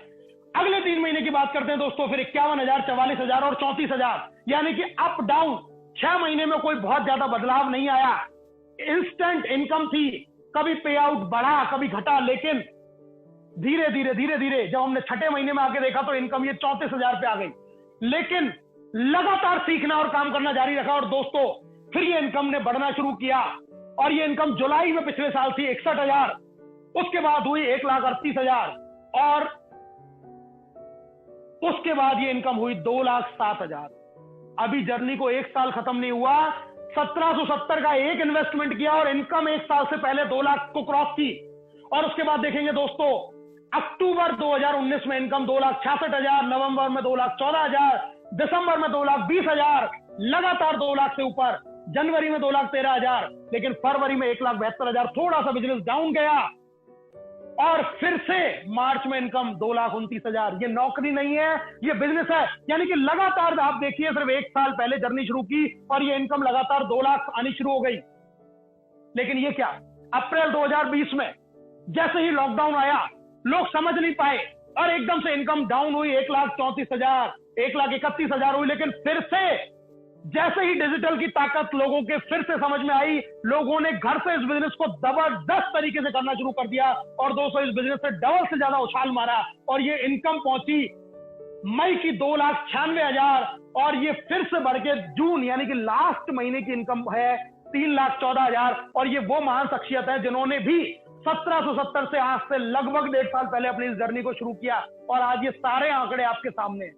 अगले 3 महीने की बात करते हैं दोस्तों, फिर 51,000, 44,000 और 34,000, यानी कि अप डाउन 6 महीने में कोई बहुत ज्यादा बदलाव नहीं आया। इंस्टेंट इनकम थी, कभी पे आउट बढ़ा कभी घटा, लेकिन धीरे धीरे धीरे धीरे जब हमने 6ठे महीने में आके देखा तो इनकम ये 34,000 पे आ गई। लेकिन लगातार सीखना और काम करना जारी रखा, और दोस्तों फिर ये इनकम ने बढ़ना शुरू किया, और ये इनकम जुलाई में पिछले साल थी 61,000, उसके बाद हुई 1,38,000, और उसके बाद ये इनकम हुई 2,07,000। अभी जर्नी को 1 साल खत्म नहीं हुआ, 1770 का एक इन्वेस्टमेंट किया और इनकम 1 साल से पहले 2 लाख को क्रॉस की। और उसके बाद देखेंगे दोस्तों, अक्टूबर 2019 में इनकम 2,66,000, नवंबर में 2,14,000, दिसंबर में 2,20,000, लगातार 2 लाख से ऊपर, जनवरी में 2,13,000, लेकिन फरवरी में 1,72,000, थोड़ा सा बिजनेस डाउन गया, और फिर से मार्च में इनकम 2,29,000। ये नौकरी नहीं है, ये बिजनेस है। यानी कि लगातार आप देखिए, सिर्फ 1 साल पहले जर्नी शुरू की और ये इनकम लगातार 2 लाख आनी शुरू हो गई। लेकिन ये क्या, अप्रैल 2020 में जैसे ही लॉकडाउन आया, लोग समझ नहीं पाए और एकदम से इनकम डाउन हुई, 1,34,000, 1,31,000 हुई। लेकिन फिर से जैसे ही डिजिटल की ताकत लोगों के फिर से समझ में आई, लोगों ने घर से इस बिजनेस को जबरदस्त तरीके से करना शुरू कर दिया, और दोस्तों इस बिजनेस से डबल से ज्यादा उछाल मारा, और ये इनकम पहुंची मई की 2,96,000, और ये फिर से बढ़ के जून यानी कि लास्ट महीने की इनकम है 3,14,000। और ये वो महान शख्सियत है जिन्होंने भी 1770 से आज से लगभग 1.5 साल पहले अपनी इस जर्नी को शुरू किया, और आज ये सारे आंकड़े आपके सामने हैं।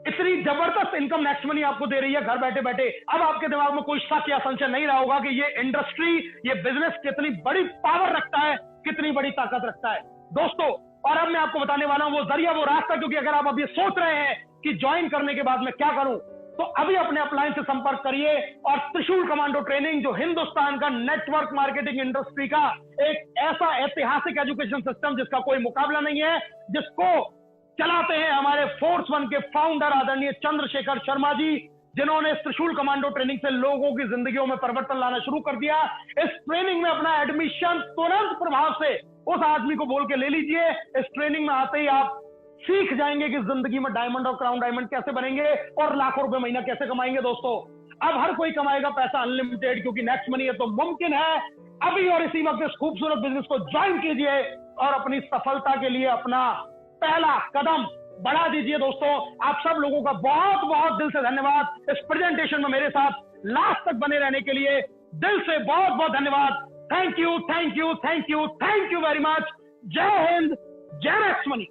इतनी जबरदस्त इनकम नेक्स्ट मनी आपको दे रही है घर बैठे बैठे। अब आपके दिमाग में कोई शक या संशय नहीं रहा होगा कि ये इंडस्ट्री, ये बिजनेस कितनी बड़ी पावर रखता है, कितनी बड़ी ताकत रखता है दोस्तों। और अब मैं आपको बताने वाला हूं वो जरिया, वो रास्ता, क्योंकि अगर आप अभी सोच रहे हैं कि ज्वाइन करने के बाद मैं क्या करूं, तो अभी अपने अपलाइन से संपर्क करिए, और त्रिशूल कमांडो ट्रेनिंग, जो हिंदुस्तान का नेटवर्क मार्केटिंग इंडस्ट्री का एक ऐसा ऐतिहासिक एजुकेशन सिस्टम जिसका कोई मुकाबला नहीं है, जिसको चलाते हैं हमारे फोर्स वन के फाउंडर आदरणीय चंद्रशेखर शर्मा जी, जिन्होंने त्रिशूल कमांडो ट्रेनिंग से लोगों की जिंदगियों में परिवर्तन लाना शुरू कर दिया। इस ट्रेनिंग में अपना एडमिशन तुरंत प्रभाव से उस आदमी को बोल के ले लीजिए। इस ट्रेनिंग में आते ही आप सीख जाएंगे कि जिंदगी में डायमंड और क्राउन डायमंड कैसे बनेंगे और लाखों रुपए महीना कैसे कमाएंगे। दोस्तों अब हर कोई कमाएगा पैसा अनलिमिटेड, क्योंकि नेक्स्ट मनी है तो मुमकिन है। अभी और इसी वक्त इस खूबसूरत बिजनेस को ज्वाइन कीजिए और अपनी सफलता के लिए अपना पहला कदम बढ़ा दीजिए। दोस्तों आप सब लोगों का बहुत बहुत दिल से धन्यवाद। इस प्रेजेंटेशन में मेरे साथ लास्ट तक बने रहने के लिए दिल से बहुत बहुत धन्यवाद। Thank you, thank you, thank you, thank you very much. जय हिंद, जय नेक्स्ट मनी।